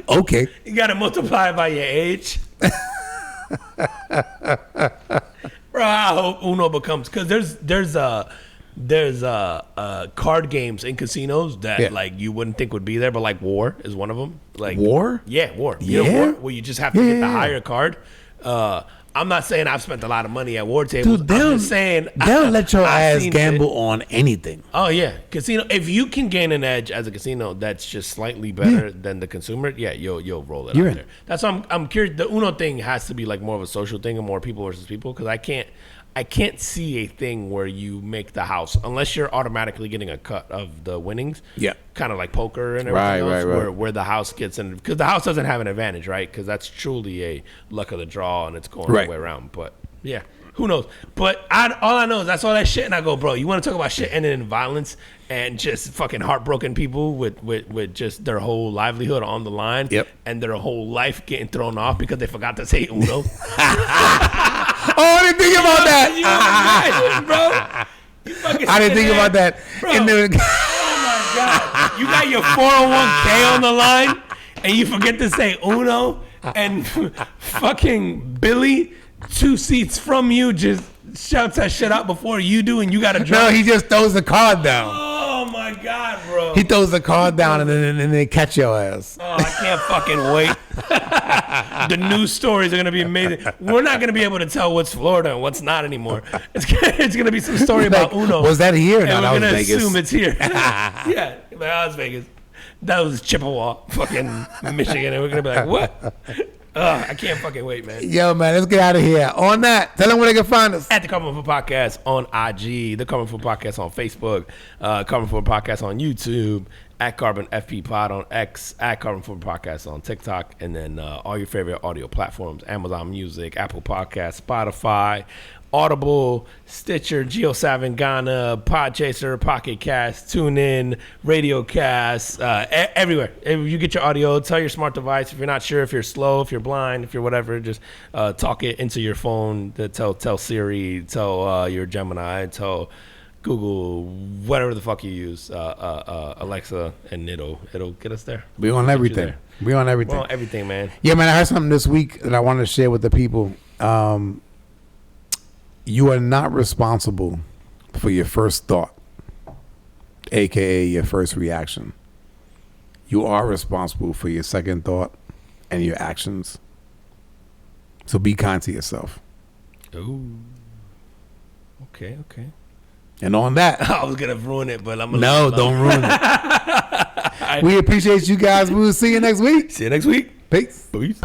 Okay. You gotta multiply by your age. Bro, I hope Uno becomes, because there's card games in casinos that like you wouldn't think would be there, but like War is one of them. Like War? Yeah, War. You know War, where you just have to get the higher card. I'm not saying I've spent a lot of money at war tables. Dude, I'm just saying they'll let your ass gamble on anything. Oh yeah, casino. If you can gain an edge as a casino that's just slightly better than the consumer, you'll roll it out there. That's why I'm curious. The Uno thing has to be like more of a social thing and more people versus people, because I can't see a thing where you make the house, unless you're automatically getting a cut of the winnings. Yeah. Kind of like poker and everything else, where the house gets in, because the house doesn't have an advantage, right? Because that's truly a luck of the draw and it's going the way around. But yeah, who knows? But all I know is I saw that shit and I go, bro, you want to talk about shit ending in violence and just fucking heartbroken people with just their whole livelihood on the line and their whole life getting thrown off because they forgot to say Uno. Oh, I didn't think about that. Bro. I didn't think about that. Bro. Oh my God. You got your 401k on the line and you forget to say Uno, and fucking Billy 2 seats from you just shouts that shit out before you do, and you got to draw. No, he just throws the card down. Oh my God, bro. He throws the card down and then they catch your ass. Oh, I can't fucking wait. The news stories are going to be amazing. We're not going to be able to tell what's Florida and what's not anymore. It's going to be some story about Uno. Was that here? And no, we're going to assume it's here. Yeah, that was Vegas. That was Chippewa, fucking Michigan. And we're going to be like, what? I can't fucking wait, man. Yo, man, let's get out of here. On that, tell them where they can find us. At the Carbon Food Podcast on IG, the Carbon Food Podcast on Facebook, Carbon Food Podcast on YouTube, at Carbon FP Pod on X, at Carbon Food Podcast on TikTok, and then all your favorite audio platforms: Amazon Music, Apple Podcasts, Spotify, Audible, Stitcher, GeoSavin, Podchaser, Pocket Cast, TuneIn, RadioCast, everywhere. If you get your audio, tell your smart device. If you're not sure, if you're slow, if you're blind, if you're whatever, just talk it into your phone. Tell Siri, tell your Gemini, tell Google, whatever the fuck you use, Alexa, and it'll get us there. We on everything. We on everything. We're on everything, man. Yeah, man. I heard something this week that I wanted to share with the people. You are not responsible for your first thought, aka your first reaction. You are responsible for your second thought and your actions. So be kind to yourself. Ooh. Okay. And on that, I was gonna ruin it, but I'm gonna don't ruin it. We appreciate you guys. We will see you next week. See you next week. Peace. Peace.